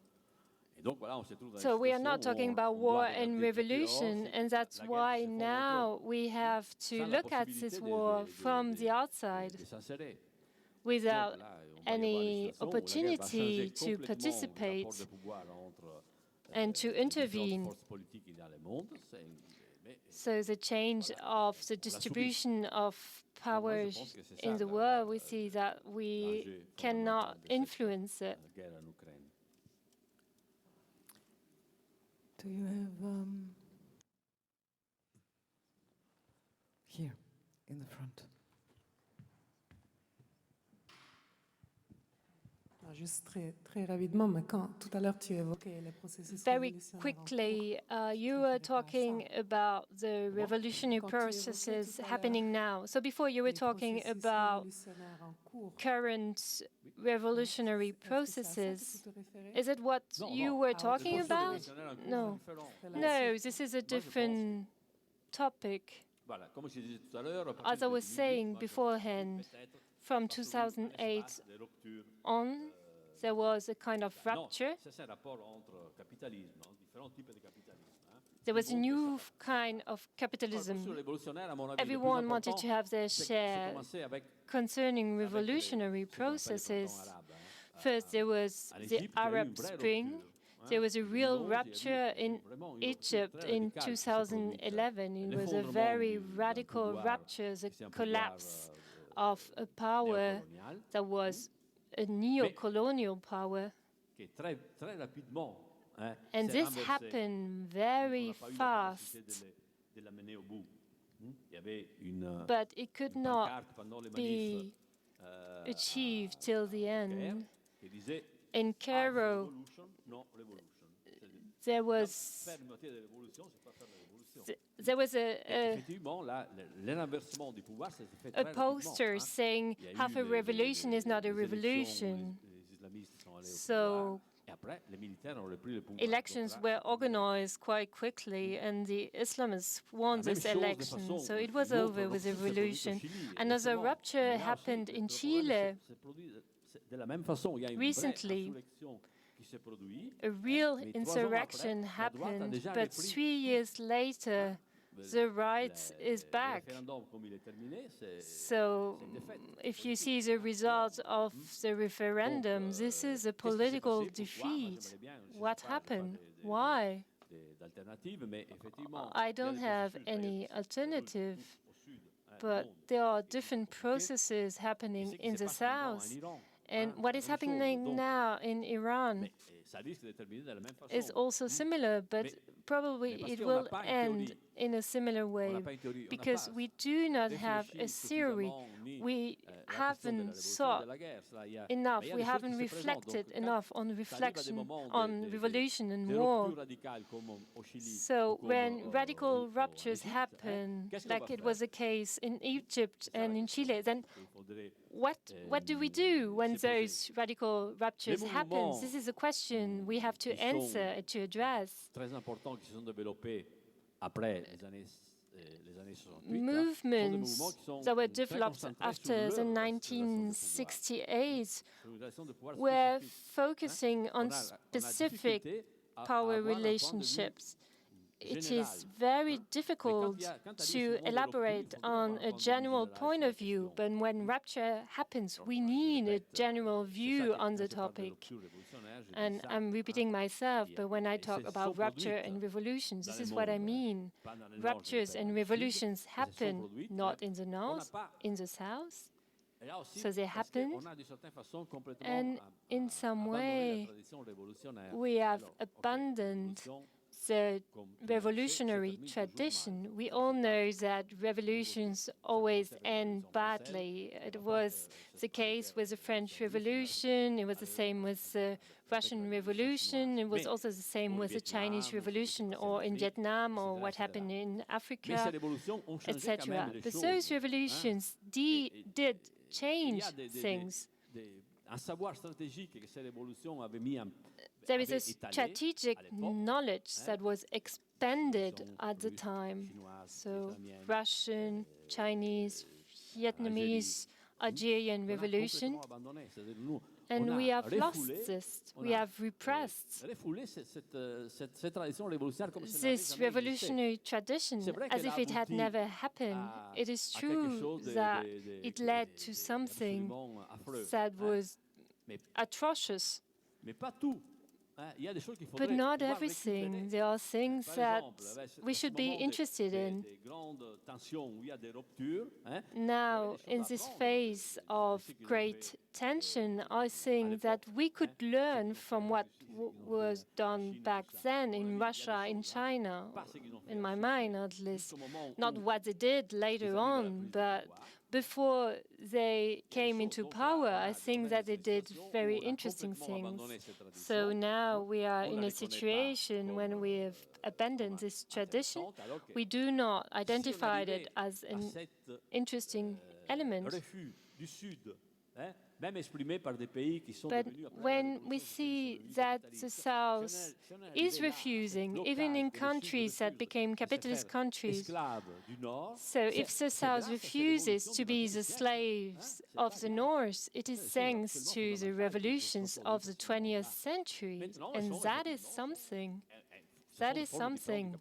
Et donc, voilà, on se trouve dans So we are not talking about war and regarder revolution, and that's why now we have to look at this war from the outside without any opportunity to participate and to intervene. So the change of the distribution of powers in the world, we see that we cannot influence it. Do you have here in the front? Juste très rapidement, mais quand tout à l'heure tu évoquais les processus Very révolutionnaires en quickly, cours, you were talking about the revolutionary processes happening now. So before you were les talking processus about révolutionnaires en cours, current revolutionary est-ce que c'est à ça que processes. tu te référais? Is it what you were talking Les about? processus révolutionnaires en cours No. sont différents. No, this is a different topic. Voilà, comme je disais tout à l'heure, à partir As I de was 2008, saying moi, je beforehand, peut-être from absolument un 2008 espace de rupture. on, there was a kind of rapture. Non, ça c'est un rapport entre capitalisme, différents types de capitalisme. There was a new kind of capitalism. Everyone wanted to have their share. Concerning revolutionary processes, first there was the Arab Spring. There was a real rupture in Egypt in 2011. It was a very radical rupture, the collapse of a power that was a neo-colonial power. And this happened very fast. But it could not be achieved till the end. In Cairo, there was a poster saying half a revolution is not a revolution. So elections were organized quite quickly, and the Islamists won this election, so it was over with the revolution. Another rupture happened in Chile recently. A real insurrection happened, but 3 years later, the right is back. So, if you see the results of the referendum, this is a political defeat. What happened? Why? I don't have any alternative, but there are different processes happening in the south. And what is happening now in Iran is also similar, but probably it will end in a similar way, because we do not have a theory. We haven't thought enough, we haven't reflected enough on reflection on revolution and war. So when radical ruptures happen, like it was the case in Egypt and in Chile, then what do we do when those radical ruptures happen? This is a question we have to answer and to address. Movements that were developed after the 1968 were focusing on specific power relationships. It is very difficult to elaborate on a general point of view, but when rupture happens, we need a general view on the topic. And I'm repeating myself, but when I talk about rupture and revolutions, this is what I mean. Ruptures and revolutions happen not in the north, in the south. So they happen, and in some way, we have abandoned the revolutionary tradition. We all know that revolutions always end badly. It was the case with the French Revolution, it was the same with the Russian Revolution, it was also the same with the Chinese Revolution, or in Vietnam, or what happened in Africa, etc. But those revolutions did change things. there is a strategic knowledge that was expanded at the time. So Russian, Chinese, Vietnamese, Algerian revolution. And we have lost this, we have repressed this revolutionary tradition as if it had never happened. It is true that it led to something that was atrocious. But not everything. There are things that we should be interested in. Now, in this phase of great tension, I think that we could learn from what was done back then in Russia, in China, in my mind at least. Not what they did later on, but before they came into power, I think that they did very interesting things. So now we are in a situation when we have abandoned this tradition. We do not identify it as an interesting element. But when we see that the South is refusing, even in countries that became capitalist countries, so if the South refuses to be the slaves of the North, it is thanks to the revolutions of the 20th century, and that is something. That is something.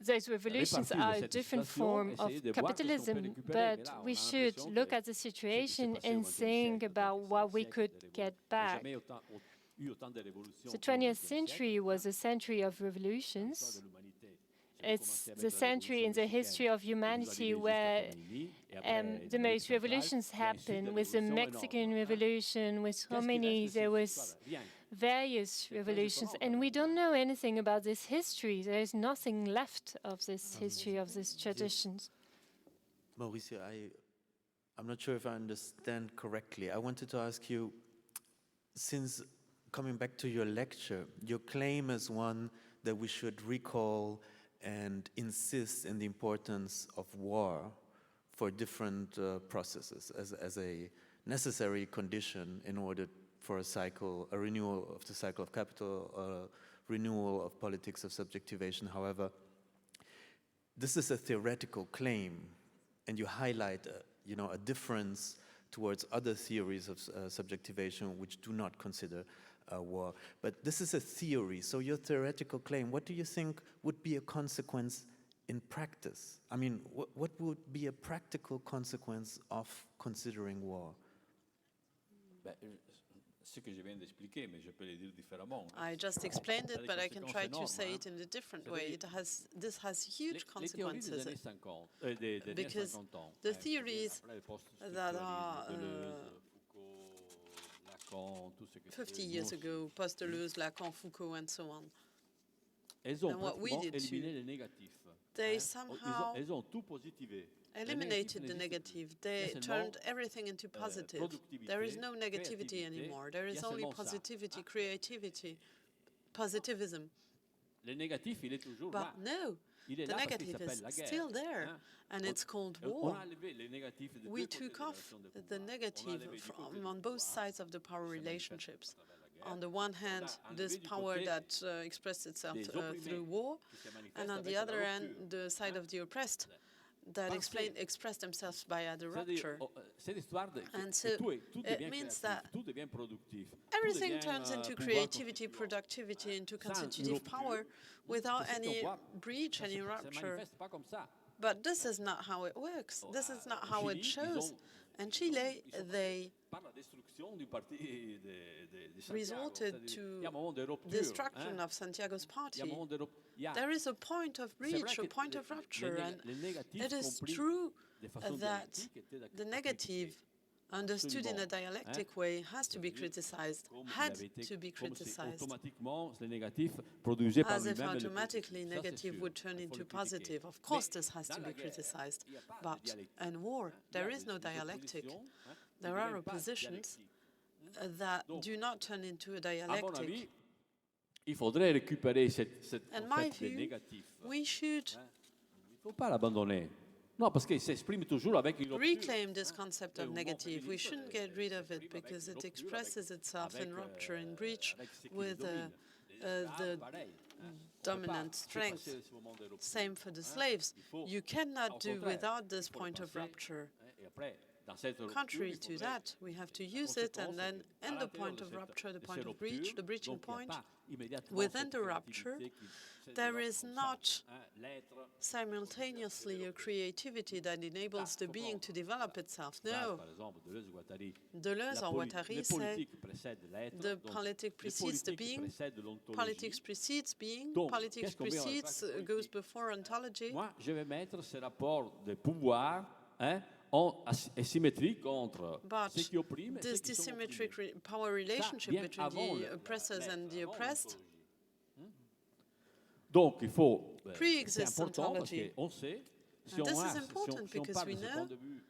Those revolutions are a different form of capitalism, but we should look at the situation and think about what we could get back. The 20th century was a century of revolutions. It's the century in the history of humanity where the most revolutions happened, with the Mexican Revolution, with Khomeini, there was various revolutions, and we don't know anything about this history. There is nothing left of this history, of these traditions. Maurizio, I'm not sure if I understand correctly. I wanted to ask you, since coming back to your lecture, your claim is one that we should recall and insist in the importance of war for different processes as a necessary condition in order for a renewal of the cycle of capital, a renewal of politics of subjectivation. However, this is a theoretical claim, and you highlight a difference towards other theories of subjectivation which do not consider war. But this is a theory, so your theoretical claim, what do you think would be a consequence in practice? I mean, what would be a practical consequence of considering war? I just explained it, but I can try to say it in a different way. This has huge consequences because the theories that are 50 years ago, Post-Deleuze, Lacan, Foucault, and so on, and what we did too, they somehow eliminated the negative. They turned everything into positive. There is no negativity anymore. There is only positivity, creativity, positivism. But no, the negative is still there, and it's called war. We took off the negative on both sides of the power relationships. On the one hand, this power that expressed itself through war, and on the other hand, the side of the oppressed that expressed themselves via the rupture. And so it means that everything turns into creativity, productivity, into constitutive power without any breach, any rupture. But this is not how it works. This is not how it shows. In Chile, they resorted to destruction of Santiago's party. There is a point of breach, a point of rupture, and it is true that the negative, understood in a dialectic way, has to be criticized, had to be criticized, as if automatically negative would turn into positive. Of course, this has to be criticized, but in war, there is no dialectic. There are oppositions that do not turn into a dialectic. Il faudrait récupérer cette In my view, we should Non, parce qu'il s'exprime toujours avec une rupture. reclaim this concept of negative. We shouldn't get rid of it because it expresses itself in rupture, in breach with the dominant strength. Same for the slaves. You cannot do without this point of rupture. Contrary to that, we have to use it, and then in the point of rupture, the point of breach, the breaching point, within the rupture, there is not simultaneously a creativity that enables the being to develop itself. No. Deleuze or Guattari say the politic precedes the being, politics precedes being, politics precedes, goes before ontology. Moi, je vais mettre ce rapport de pouvoir asymétrique entre ceux qui oppriment et ceux this qui sont dissymmetric opprimés. power relationship between the oppressors and the oppressed Donc, il faut. C'est pre-exists important parce ontology. qu'on sait, si And this on, is important si on because parle we de ce know, point de vue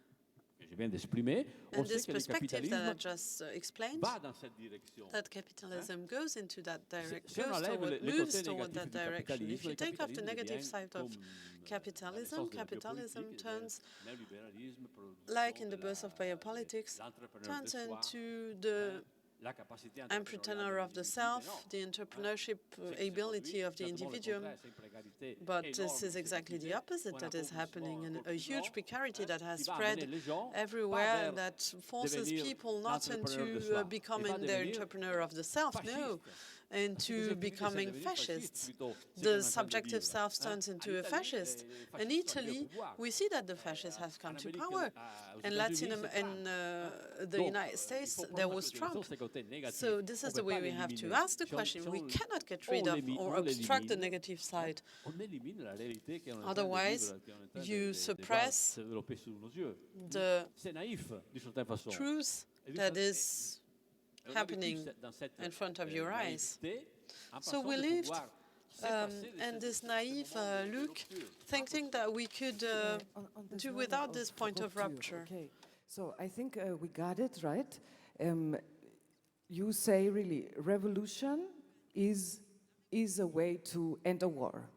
que je viens d'exprimer, on and sait this que le perspective that I capitalisme just explained, va dans cette direction. that capitalism goes into that direction, Si on enlève le moves côté toward that négatif du direction. If you capitalisme, take off the le negative capitalisme side of devient comme capitalism, la naissance de la capitalism biopolitique, turns, le néolibéralisme, like in the birth of biopolitics, turns into the la capacité entrepreneur of the self, the entrepreneurship ability of the individual. But this is exactly the opposite that is happening, and a huge precarity that has spread everywhere and that forces people not into becoming the entrepreneur of the self, no, into becoming fascists. The subjective self turns into a fascist. In Italy, we see that the fascists have come to power. In the United States, there was Trump. So this is the way we have to ask the question. We cannot get rid of or obstruct the negative side. Otherwise, you suppress the truth that is happening in front of your eyes. So we lived in this naive look, thinking that we could do without this point of rupture. Okay, so I think we got it right. You say really revolution is a way to end a war,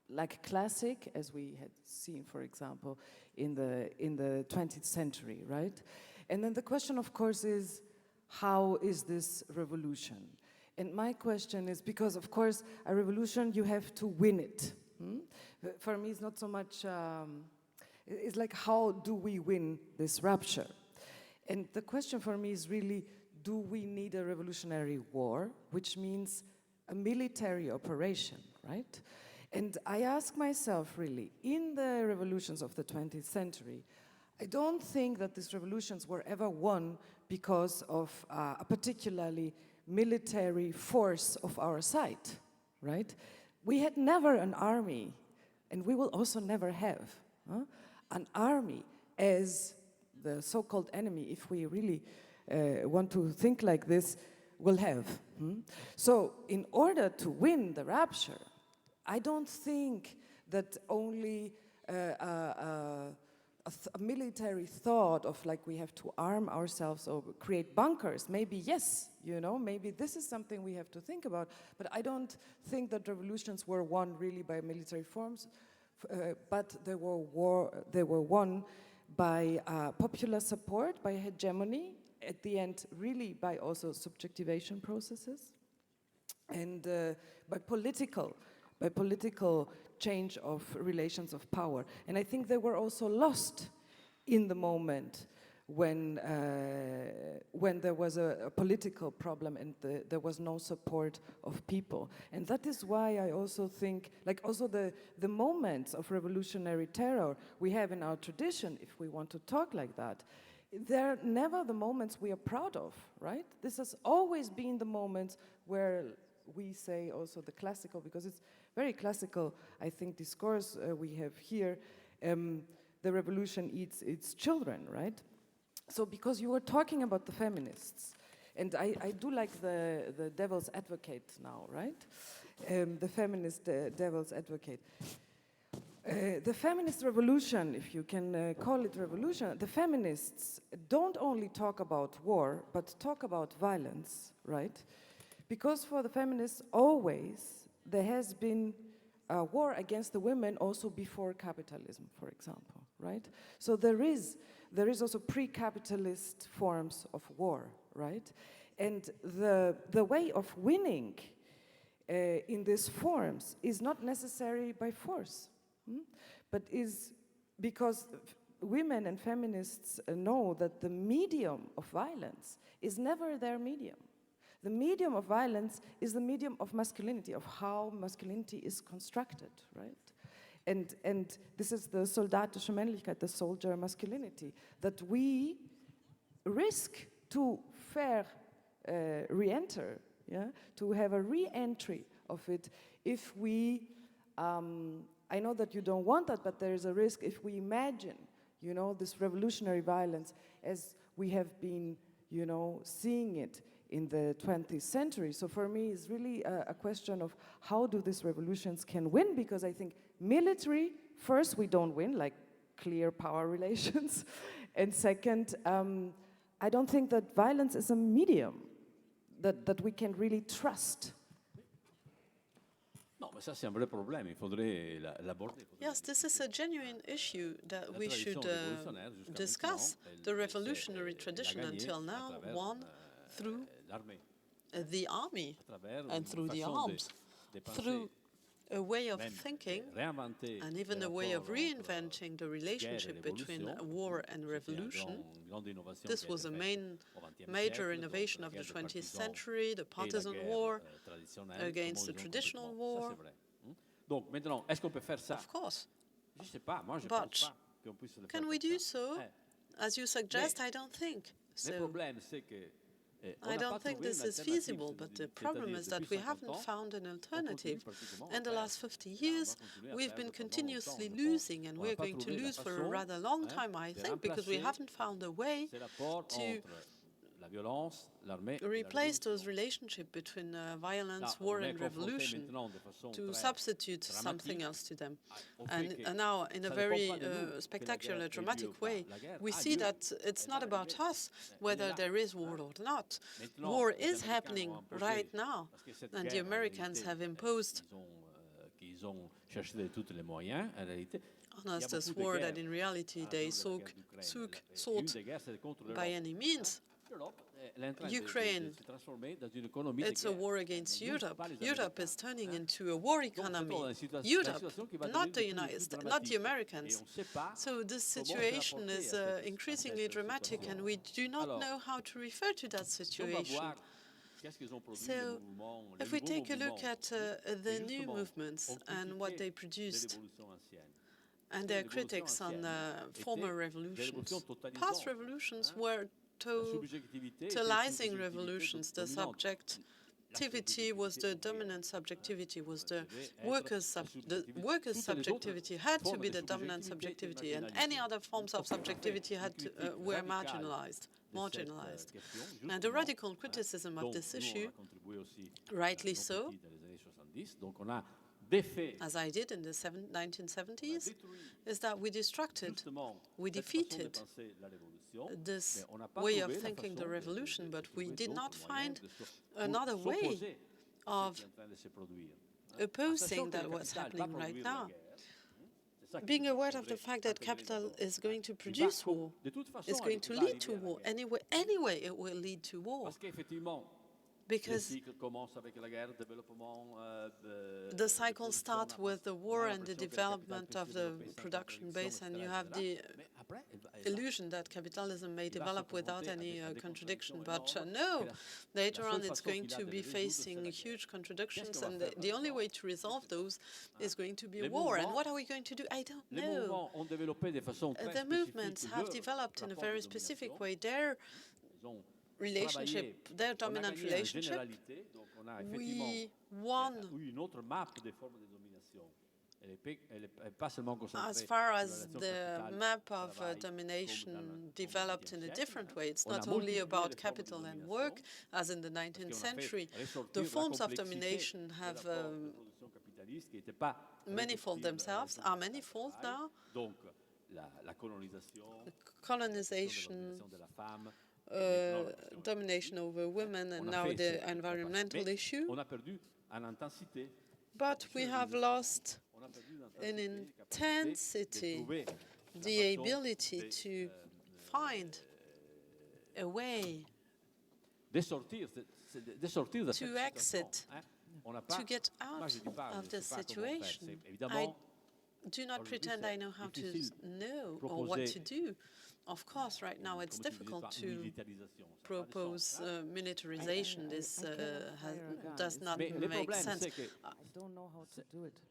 like classic, as we had seen, for example, in the 20th century, right? And then the question, of course, is how is this revolution? And my question is, because of course, a revolution, you have to win it. For me, it's not so much, it's like, how do we win this rupture? And the question for me is really, do we need a revolutionary war, which means a military operation, right? And I ask myself, really, in the revolutions of the 20th century, I don't think that these revolutions were ever won because of a particularly military force of our side, right? We had never an army, and we will also never have an army as the so-called enemy, if we really want to think like this, will have. So in order to win the rupture, I don't think that only a military thought of like we have to arm ourselves or create bunkers, maybe yes, you know, maybe this is something we have to think about, but I don't think that revolutions were won really by military forms, but they were won by popular support, by hegemony, at the end really by also subjectivation processes, and by political change of relations of power. And I think they were also lost in the moment when there was a political problem and there was no support of people. And that is why I also think, like also the moments of revolutionary terror we have in our tradition, if we want to talk like that, they're never the moments we are proud of, right? This has always been the moments where we say also the classical, because it's very classical, I think, discourse we have here, the revolution eats its children, right? So because you were talking about the feminists, and I do like the devil's advocate now, right? The feminist devil's advocate. The feminist revolution, if you can call it revolution, the feminists don't only talk about war, but talk about violence, right? Because for the feminists, always, there has been a war against the women also before capitalism, for example. right? So there is also pre-capitalist forms of war, right? And the way of winning in these forms is not necessary by force, but is because women and feminists know that the medium of violence is never their medium. The medium of violence is the medium of masculinity, of how masculinity is constructed, right? And this is the soldatische Männlichkeit, the soldier masculinity, that we risk to re-enter, yeah? To have a re-entry of it if we, I know that you don't want that, but there is a risk if we imagine, you know, this revolutionary violence as we have been, you know, seeing it in the 20th century. So for me, it's really a question of how do these revolutions can win, because I think military, first, we don't win, like clear power relations. And second, I don't think that violence is a medium that we can really trust. Non, mais ça c'est un vrai problème, il faudrait l'aborder. Yes, this is a genuine issue that we should discuss. The revolutionary tradition until now won through the army and through the arms, through a way of thinking and even a way of reinventing the relationship between war and revolution. This was a major innovation of the 20th century, the partisan war against the traditional war. Of course. But can we do so? As you suggest, I don't think so. I don't think this is feasible, but the problem is that we haven't found an alternative. In the last 50 years, we've been continuously losing, and we're going to lose for a rather long time, I think, because we haven't found a way to replace those relationships between violence, war, and revolution, to substitute something else to them. And now, in a very spectacular, dramatic way, we see that it's not about us whether there is war or not. War is happening right now, and the Americans have imposed on us this war that in reality they sought by any means. Ukraine, it's a war against Europe. Europe is turning into a war economy. Europe, not the United States, not the Americans. So this situation is increasingly dramatic, and we do not know how to refer to that situation. So, if we take a look at the new movements and what they produced, and their critics on former revolutions, past revolutions were totalizing revolutions. The subjectivity was the dominant subjectivity, was the workers' subjectivity had to be the dominant subjectivity, and any other forms of subjectivity were marginalized. And the radical criticism of this issue, rightly so, as I did in the 1970s, is that we defeated this way of thinking the revolution, but we did not find another way of opposing that what's happening right now. Being aware of the fact that capital is going to produce war, is going to lead to war. Anyway, it will lead to war. Because the cycle starts with the war and the development of the production base, and you have the illusion that capitalism may develop without any contradiction. But no, later on it's going to be facing huge contradictions, and the only way to resolve those is going to be war. And what are we going to do? I don't know. The movements have developed in a very specific way. Their relationship, their dominant relationship, we won as far as the map of domination developed in a different way. It's not only about capital and work, as in the 19th century. The forms of domination have manifold themselves, are manifold now. Colonization, domination over women, and now the environmental issue. But we have lost in intensity. the ability to find a way to exit, to get out of the situation. I do not pretend I know how to know or what to do. Of course, right now it's difficult to propose militarization. This does not make sense. I don't know how to do it.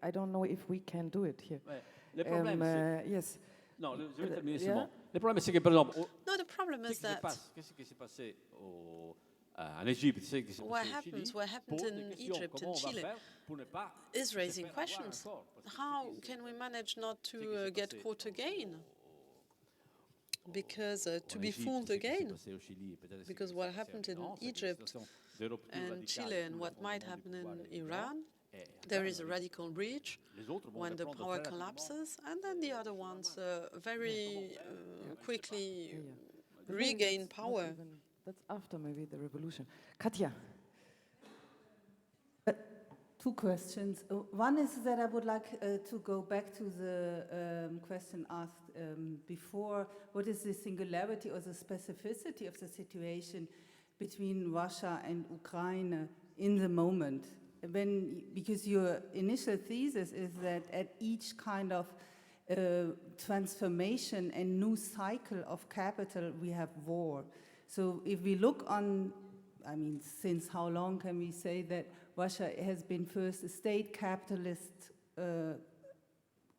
I don't know if we can do it here. Yes. Non, je vais terminer seulement. Le problème, c'est que, par exemple, No, the problem is that qu'est-ce qui s'est passé en Égypte, what happened in Egypt and Chile is raising questions. How can we manage not to get caught again? Because to be fooled again, because what happened in Egypt and Chile and what might happen in Iran, there is a radical breach when the power collapses, and then the other ones very quickly regain power. That's after maybe the revolution. Katja. Two questions. One is that I would like to go back to the question asked before. What is the singularity or the specificity of the situation between Russia and Ukraine in the moment? Because your initial thesis is that at each kind of transformation and new cycle of capital, we have war. So if we look on, I mean, since how long can we say that Russia has been first a state capitalist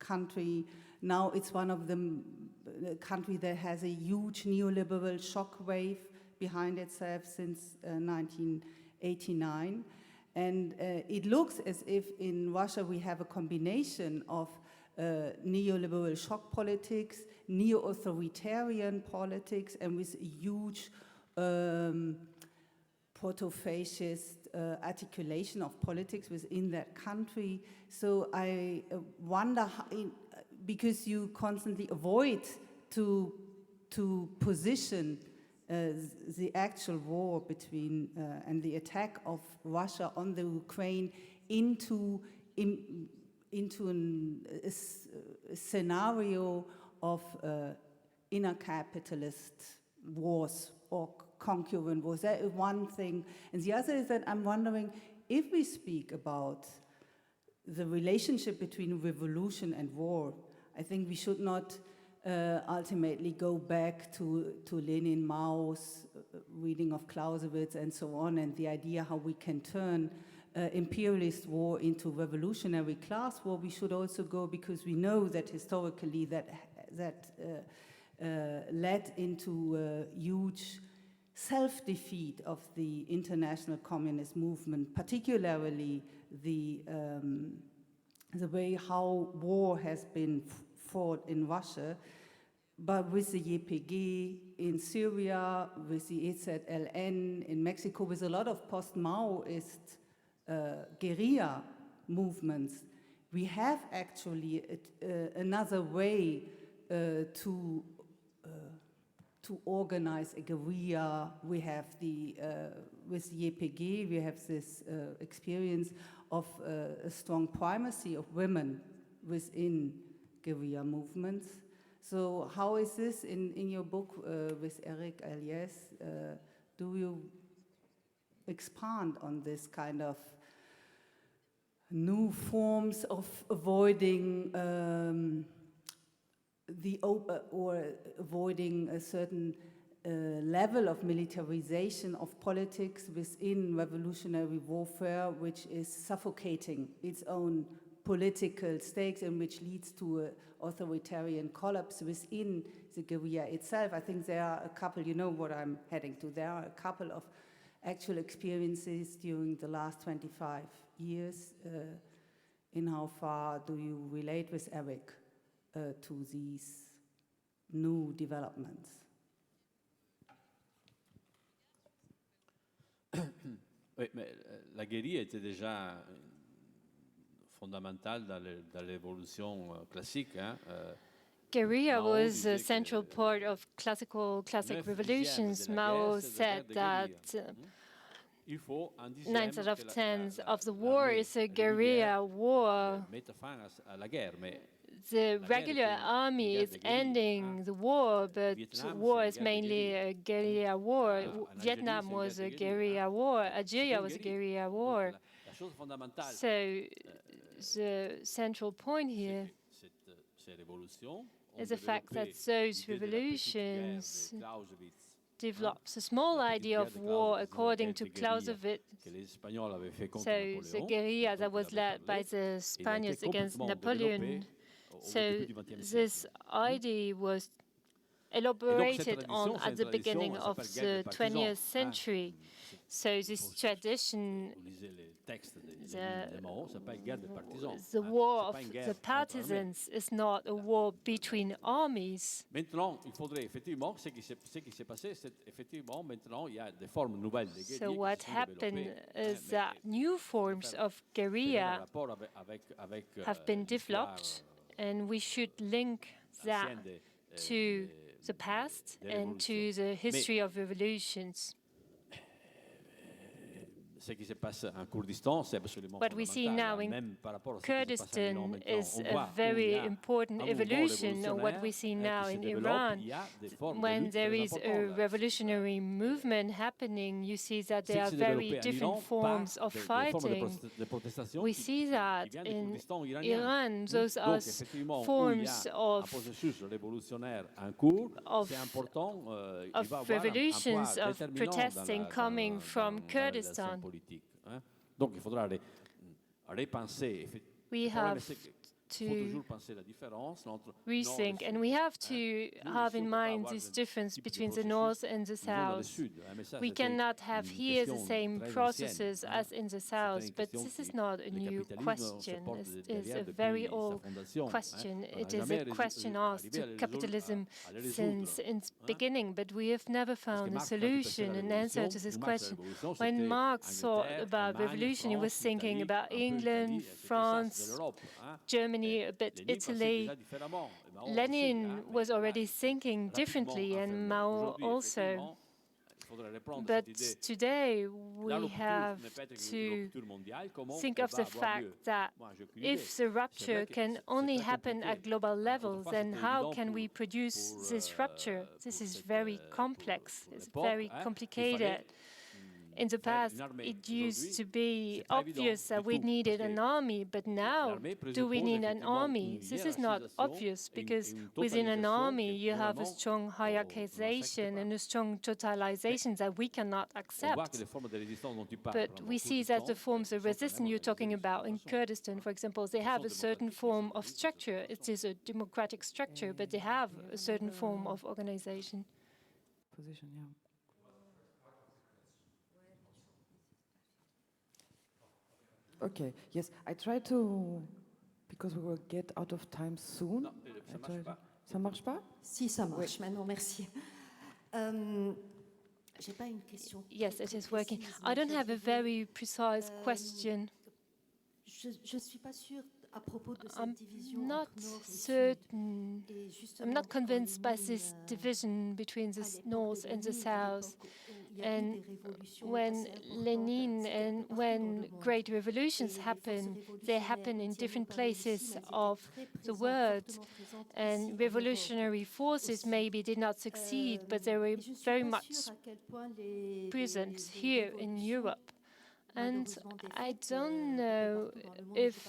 country? Now it's one of the country that has a huge neoliberal shockwave behind itself since 1989. And it looks as if in Russia we have a combination of neoliberal shock politics, neo-authoritarian politics, and with a huge proto-fascist articulation of politics within that country. So I wonder, how, because you constantly avoid to position the actual war between and the attack of Russia on the Ukraine into a scenario of inner capitalist wars or concurrent wars. That is one thing. And the other is that I'm wondering if we speak about the relationship between revolution and war, I think we should not ultimately go back to Lenin, Mao's reading of Clausewitz and so on, and the idea how we can turn imperialist war into revolutionary class war. We should also go, because we know that historically that led into huge self-defeat of the international communist movement, particularly the way how war has been fought in Russia, but with the YPG in Syria, with the EZLN in Mexico, with a lot of post-Maoist guerrilla movements, we have actually another way to organize a guerrilla. We have with the YPG, we have this experience of a strong primacy of women within guerrilla movements. So how is this in your book with Éric Alliez? Do you expand on this kind of new forms of avoiding avoiding a certain level of militarization of politics within revolutionary warfare, which is suffocating its own political stakes and which leads to an authoritarian collapse within the guerrilla itself? I think there are a couple, you know what I'm heading to, there are a couple of actual experiences during the last 25 years. In how far do you relate with Éric to these new developments? Oui, mais la guérilla était déjà fondamentale dans l'évolution classique. Guerrilla was a central part of classic revolutions. Mao said that 9 out of 10 of the war is a guerrilla war. the regular army is ending the war, but war is mainly a guerrilla war. Vietnam was a guerrilla war. Algeria was a guerrilla war. So the central point here is the fact that those revolutions develops a small idea of war according to Clausewitz. So the guerrilla that was led by the Spaniards against Napoleon. So this idea was elaborated on at the beginning of the 20th century. So this tradition, the war of the partisans is not a war between armies. So what happened is that new forms of guerrilla have been developed, and we should link that to the past and to the history of revolutions. What we see now in Kurdistan is a very important evolution of what we see now in Iran. When there is a revolutionary movement happening, you see that there are very different forms of fighting. We see that in Iran, those are forms of revolutions, of protesting coming from Kurdistan. We have to rethink, and we have to have in mind this difference between the North and the South. We cannot have here the same processes as in the South, but this is not a new question. It is a very old question. It is a question asked to capitalism since its beginning, but we have never found a solution, an answer to this question. When Marx thought about revolution, he was thinking about England, France, Germany, a bit Italy. Lenin was already thinking differently, and Mao also. But today we have to think of the fact that if the rupture can only happen at global level, then how can we produce this rupture? This is very complex, it's very complicated. In the past, it used to be obvious that we needed an army, but now, do we need an army? This is not obvious, because within an army, you have a strong hierarchization and a strong totalization that we cannot accept. But we see that the forms of resistance you're talking about in Kurdistan, for example, they have a certain form of structure. It is a democratic structure, but they have a certain form of organization. Position, yeah. Okay, yes, I try to, because we will get out of time soon. Ça marche pas? Si, ça marche maintenant, merci. J'ai pas une question. Yes, it is working. I don't have a very precise question. Je suis pas sûre à propos de cette division. I'm not convinced by this division between the North and the South. And when Lenin and when great revolutions happen, they happen in different places of the world. And revolutionary forces maybe did not succeed, but they were very much present here in Europe. And I don't know if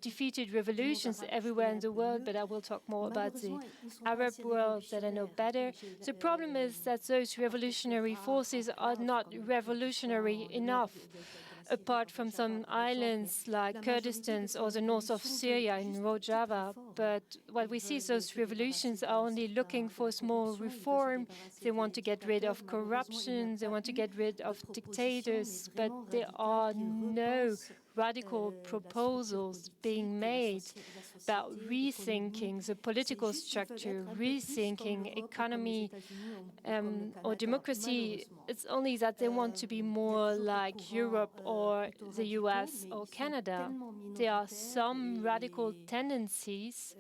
defeated revolutions everywhere in the world, but I will talk more about the Arab world that I know better. The problem is that those revolutionary forces are not revolutionary enough, apart from some islands like Kurdistan or the north of Syria in Rojava. But what we see is those revolutions are only looking for small reform. They want to get rid of corruption, they want to get rid of dictators, but there are no radical proposals being made about rethinking the political structure, rethinking economy or democracy. It's only that they want to be more like Europe or the US or Canada. There are some radical tendencies,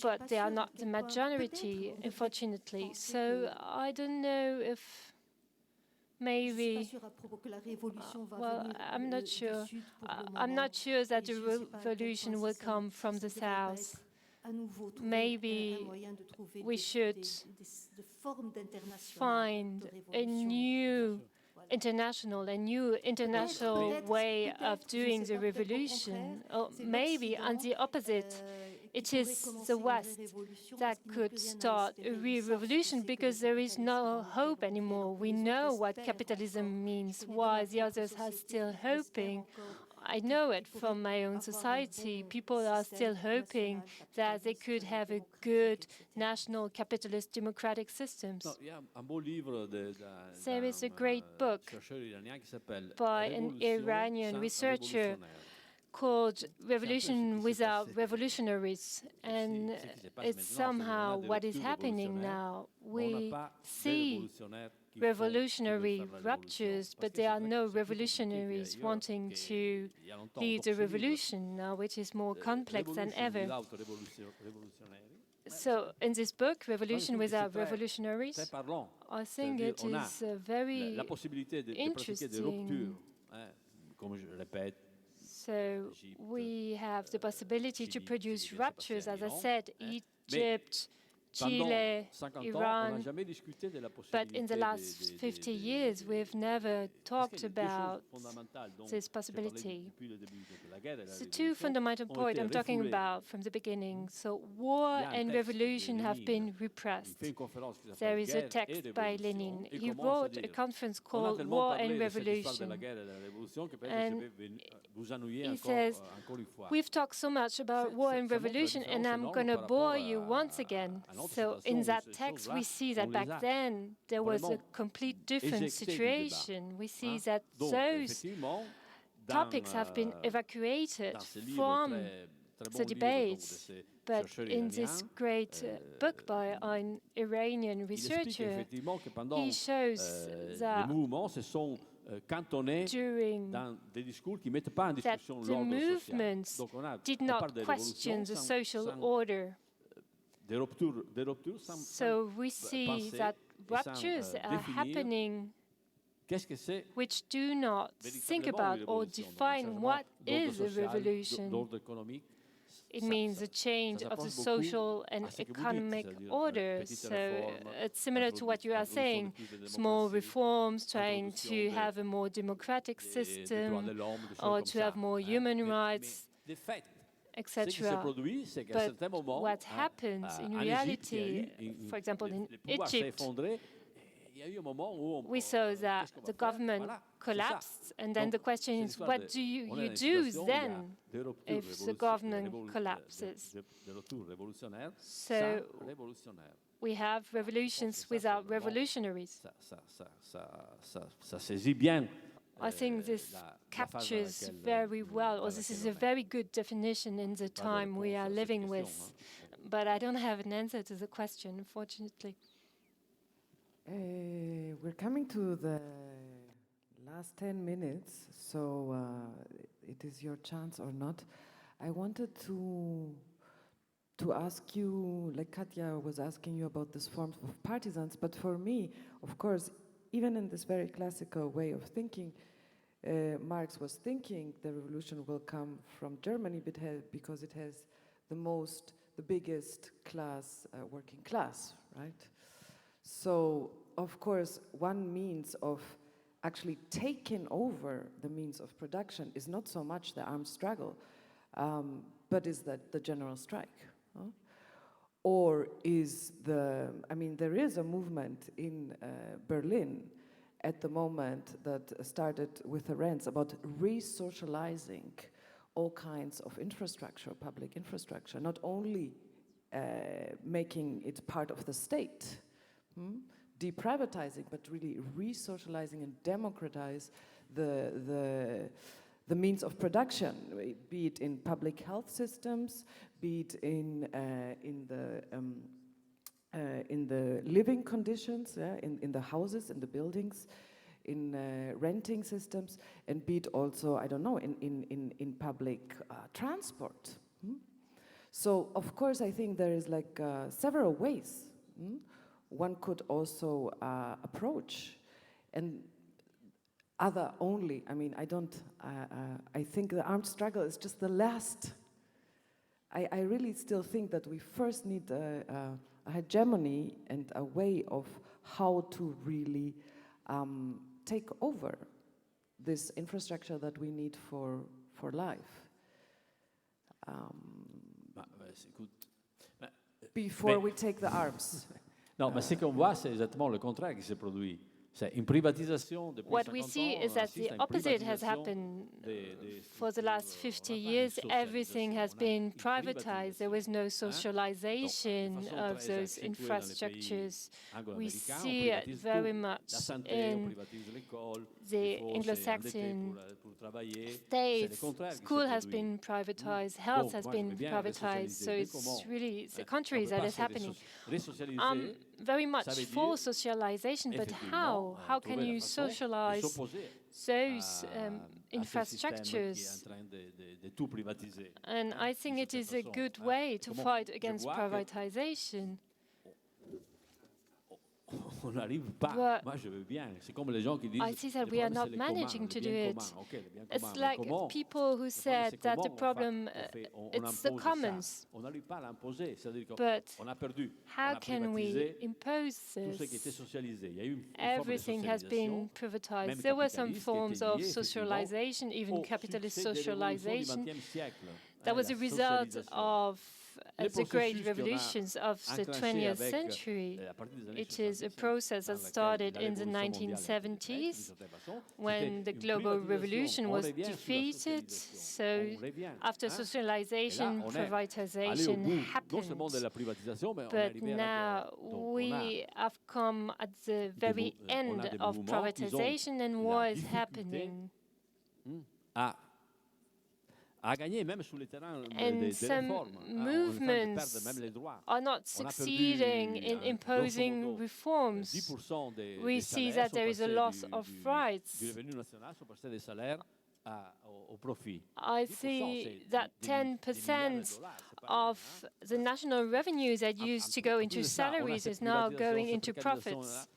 but they are not the majority, unfortunately. So I don't know if maybe, well, I'm not sure. I'm not sure that the revolution will come from the south. Maybe we should find a new international way of doing the revolution. Or maybe on the opposite, it is the West that could start a real revolution because there is no hope anymore. We know what capitalism means, why the others are still hoping. I know it from my own society. People are still hoping that they could have a good national capitalist democratic systems. There is a great book by an Iranian researcher called Revolution Without Revolutionaries, and it's somehow what is happening now. We see revolutionary ruptures, but there are no revolutionaries wanting to lead the revolution now, which is more complex than ever. So in this book, Revolution Without Revolutionaries, I think it is very interesting. So we have the possibility to produce ruptures, as I said, Egypt, Chile, Iran, but in the last 50 years, we've never talked about this possibility. The two fundamental points I'm talking about from the beginning. So war and revolution have been repressed. There is a text by Lenin. He wrote a conference called War and Revolution. And he says, we've talked so much about war and revolution, and I'm going to bore you once again. So in that text, we see that back then, there was a complete different situation. We see that those topics have been evacuated from the debates. But in this great book by an Iranian researcher, he shows that during that the movements did not question the social order. So we see that ruptures are happening which do not think about or define what is a revolution. It means a change of the social and economic order. So it's similar to what you are saying, small reforms, trying to have a more democratic system or to have more human rights, etc. But what happens in reality, for example, in Egypt, we saw that the government collapsed, and then the question is, what do you do then if the government collapses? So we have revolutions without revolutionaries. I think this captures very well, or this is a very good definition in the time we are living with. But I don't have an answer to the question, unfortunately. We're coming to the last 10 minutes, so it is your chance or not. I wanted to ask you, like Katja was asking you about this form of partisans, but for me, of course, even in this very classical way of thinking, Marx was thinking the revolution will come from Germany because it has the biggest class, working class, right? So, of course, one means of actually taking over the means of production is not so much the armed struggle, but is that the general strike. Or is there is a movement in Berlin at the moment that started with the rents about re-socializing all kinds of infrastructure, public infrastructure, not only making it part of the state, deprivatizing, but really re-socializing and democratize the means of production, be it in public health systems, be it in the living conditions, in the houses, in the buildings, in renting systems, and be it also, I don't know, in public transport. So, of course, I think there is like several ways one could also approach. And other only. I mean, I think the armed struggle is just the last. I really still think that we first need a hegemony and a way of how to really take over this infrastructure that we need for life. Before we take the arms. Non, mais ce qu'on voit, c'est exactement le contraire qui s'est produit. What we see is that the opposite has happened. For the last 50 years, everything has been privatized. There was no socialization of those infrastructures. We see it very much in the Anglo-Saxon states. School has been privatized, health has been privatized, so it's really the contrary that is happening. Very much for socialization, but how? How can you socialize those infrastructures? And I think it is a good way to fight against privatization. I see that we are not managing to do it. It's like people who said that the problem, it's the commons. But how can we impose this? Everything has been privatized. There were some forms of socialization, even capitalist socialization. That was a result of the great revolutions of the 20th century. It is a process that started in the 1970s when the global revolution was defeated. So after socialization, privatization happened. But now we have come at the very end of privatization and war is happening. And some movements are not succeeding in imposing reforms. We see that there is a loss of rights. I see that 10% of the national revenues that used to go into salaries is now going into profits.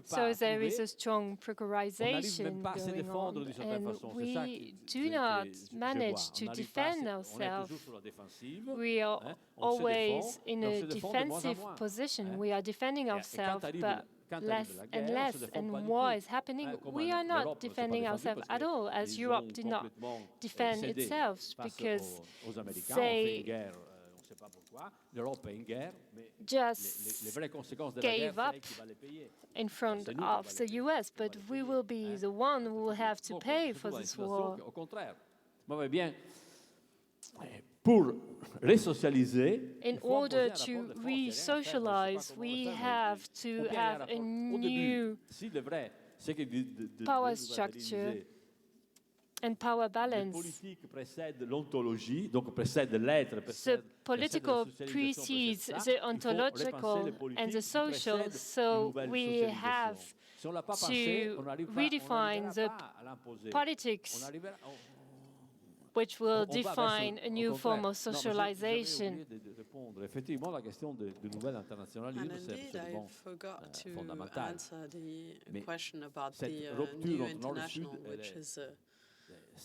So there is a strong precarization going on, and we do not manage to defend ourselves. We are always in a defensive position. We are defending ourselves, but less and less, and war is happening. We are not defending ourselves at all, as Europe did not defend itself, because they just gave up in front of the US, but we will be the one who will have to pay for this war. In order to re-socialize, we have to have a new power structure and power balance. The political precedes the ontological and the social, so we have to redefine the politics, which will define a new form of socialization. And indeed, I forgot to answer the question about the new international, which is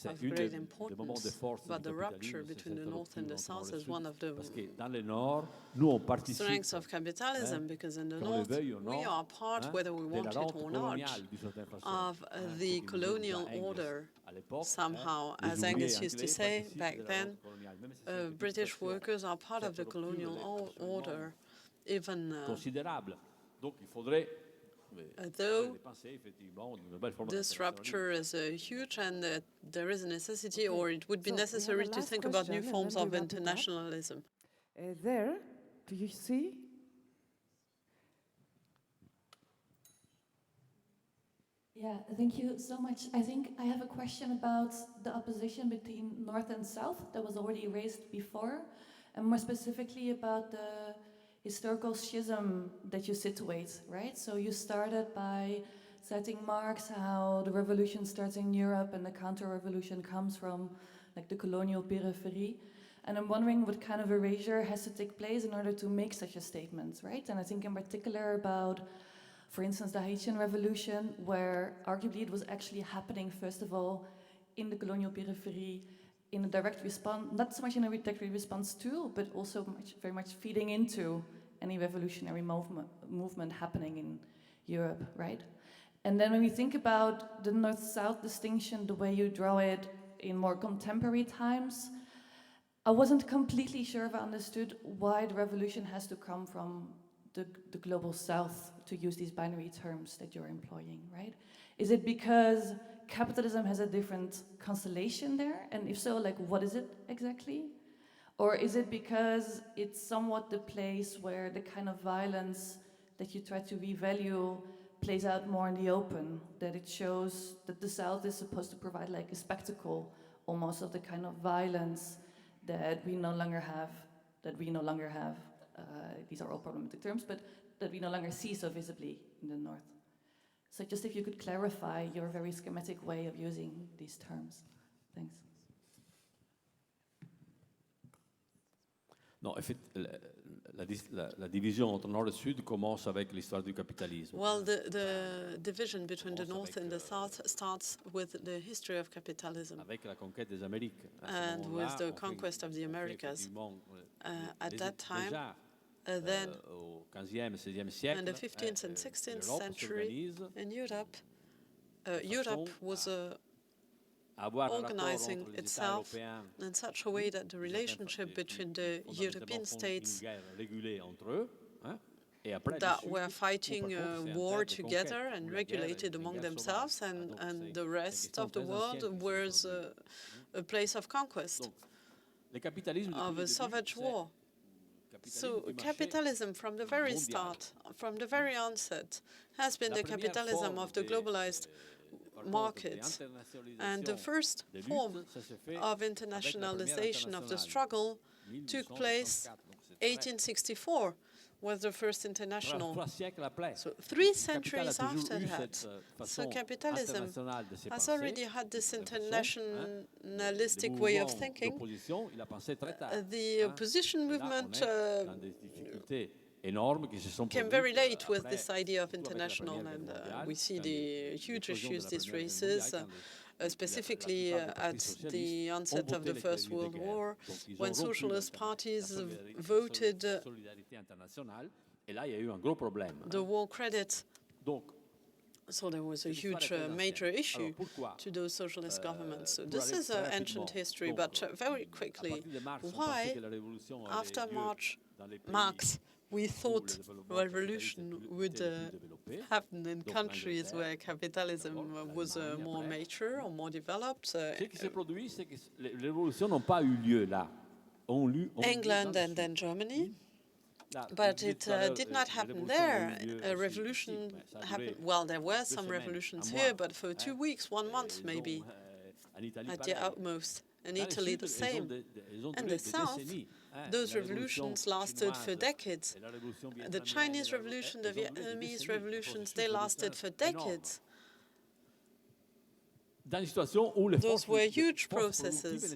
of great importance, but the rupture between the North and the South is one of the strengths of capitalism, because in the North we are part, whether we want it or not, of the colonial order somehow. As Angus used to say back then, British workers are part of the colonial order, even though this rupture is huge, and there is a necessity, or it would be necessary to think about new forms of internationalism. There, do you see? Yeah, thank you so much. I think I have a question about the opposition between North and South that was already raised before, and more specifically about the historical schism that you situate, right? So you started by citing Marx, how the revolution starts in Europe and the counter-revolution comes from like the colonial periphery. And I'm wondering what kind of erasure has to take place in order to make such a statement, right? And I think in particular about For instance, the Haitian Revolution, where arguably it was actually happening, first of all, in the colonial periphery, in a direct response, not so much in a direct response to, but also very much feeding into any revolutionary movement happening in Europe, right? And then when we think about the North-South distinction, the way you draw it in more contemporary times, I wasn't completely sure if I understood why the revolution has to come from the global South, to use these binary terms that you're employing, right? Is it because capitalism has a different constellation there? And if so, like, what is it exactly? Or is it because it's somewhat the place where the kind of violence that you try to revalue plays out more in the open, that it shows that the South is supposed to provide like a spectacle almost of the kind of violence that we no longer have, these are all problematic terms, but that we no longer see so visibly in the North. So just if you could clarify your very schematic way of using these terms. Thanks. Non, en fait, la division entre nord et sud commence avec l'histoire du capitalisme. Well, the division between the North and the South starts with the history of capitalism. Avec la conquête des Amériques. And with the conquest of the Americas. At that time, then, au 15e, 16e siècle, in the 15th and 16th century, in Europe, Europe was organizing itself in such a way that the relationship between the European states that were fighting war together and regulated among themselves, and the rest of the world was a place of conquest, of a savage war. So capitalism from the very start, from the very onset, has been the capitalism of the globalized market. And the first form of internationalization of the struggle took place 1864, was the first international. So 3 centuries after that, so capitalism has already had this internationalistic way of thinking. The opposition movement came very late with this idea of international, and we see the huge issues this raises, specifically at the onset of the First World War, when socialist parties voted the war credit. So there was a huge major issue to those socialist governments. So this is ancient history, but very quickly, why, after Marx, we thought revolution would happen in countries where capitalism was more mature or more developed. England and then Germany. But it did not happen there. A revolution happened. Well, there were some revolutions here, but for 2 weeks, 1 month maybe, at the utmost. In Italy, the same. In the South, those revolutions lasted for decades. The Chinese Revolution, the Vietnamese revolutions, they lasted for decades. Those were huge processes.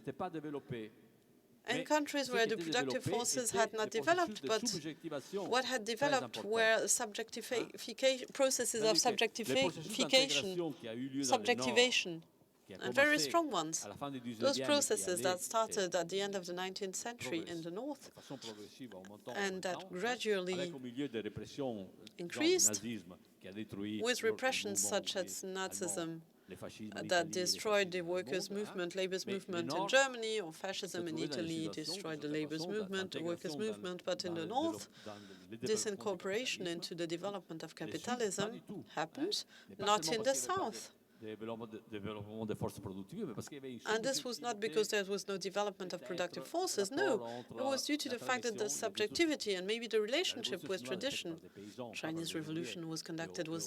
In countries where the productive forces had not developed, but what had developed were processes of subjectivation, and very strong ones. Those processes that started at the end of the 19th century in the North, and that gradually increased with repressions such as Nazism, that destroyed the workers' movement, labor's movement in Germany, or fascism in Italy destroyed the labor's movement, the workers' movement. But in the North, this incorporation into the development of capitalism happened, not in the South. And this was not because there was no development of productive forces, no. It was due to the fact that the subjectivity and maybe the relationship with tradition. Chinese Revolution was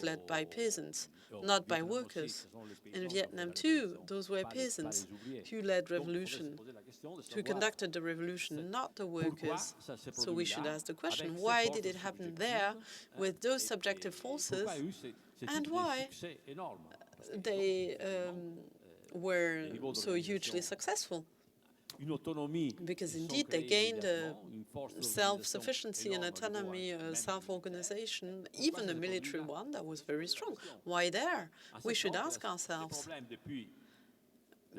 led by peasants, not by workers. In Vietnam too, those were peasants who led revolution, who conducted the revolution, not the workers. So we should ask the question, why did it happen there with those subjective forces, and why they were so hugely successful? because indeed they gained self-sufficiency and autonomy, self-organization, even a military one that was very strong. Why there? We should ask ourselves,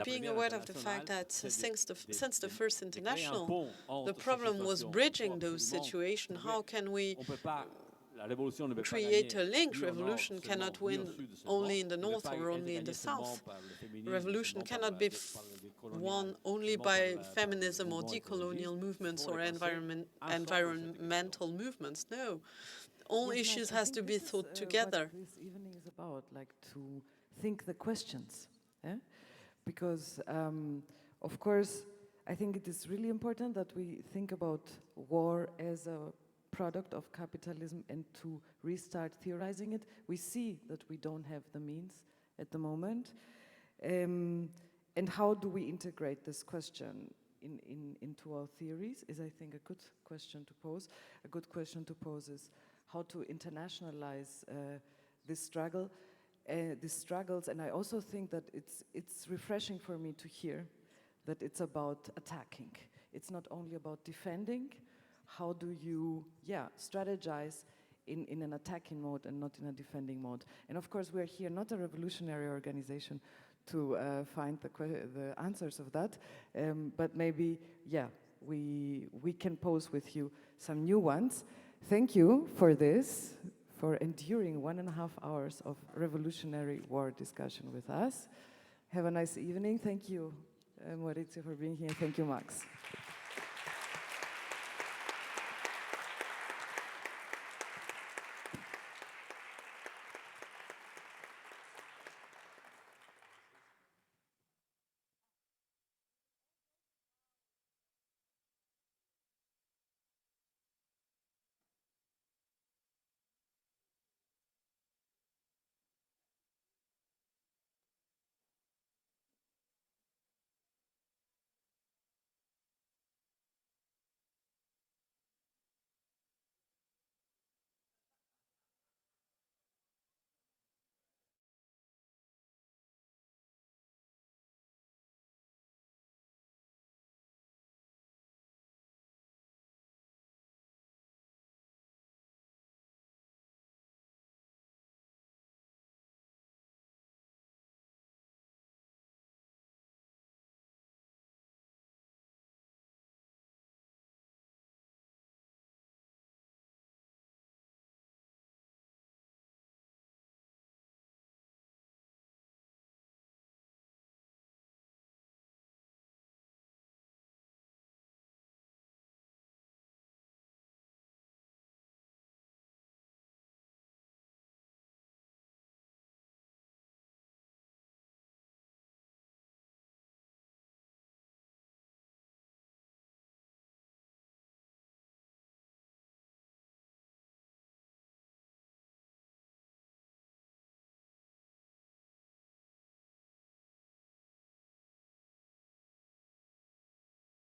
being aware of the fact that since the first international, the problem was bridging those situations. How can we create a link? Revolution cannot win only in the north or only in the south. Revolution cannot be won only by feminism or decolonial movements or environmental movements. No, all issues has to be thought together. What this evening is about, like to think the questions, because of course I think it is really important that we think about war as a product of capitalism and to restart theorizing it. We see that we don't have the means at the moment. And how do we integrate this question into our theories is, I think, a good question to pose. A good question to pose is how to internationalize this struggle, these struggles. And I also think that it's refreshing for me to hear that it's about attacking. It's not only about defending. How do you, strategize in an attacking mode and not in a defending mode? And of course, we're here not a revolutionary organization to find the answers of that, but maybe, we can pose with you some new ones. Thank you for this, for enduring 1.5 hours of revolutionary war discussion with us. Have a nice evening. Thank you, Maurizio, for being here. Thank you, Max.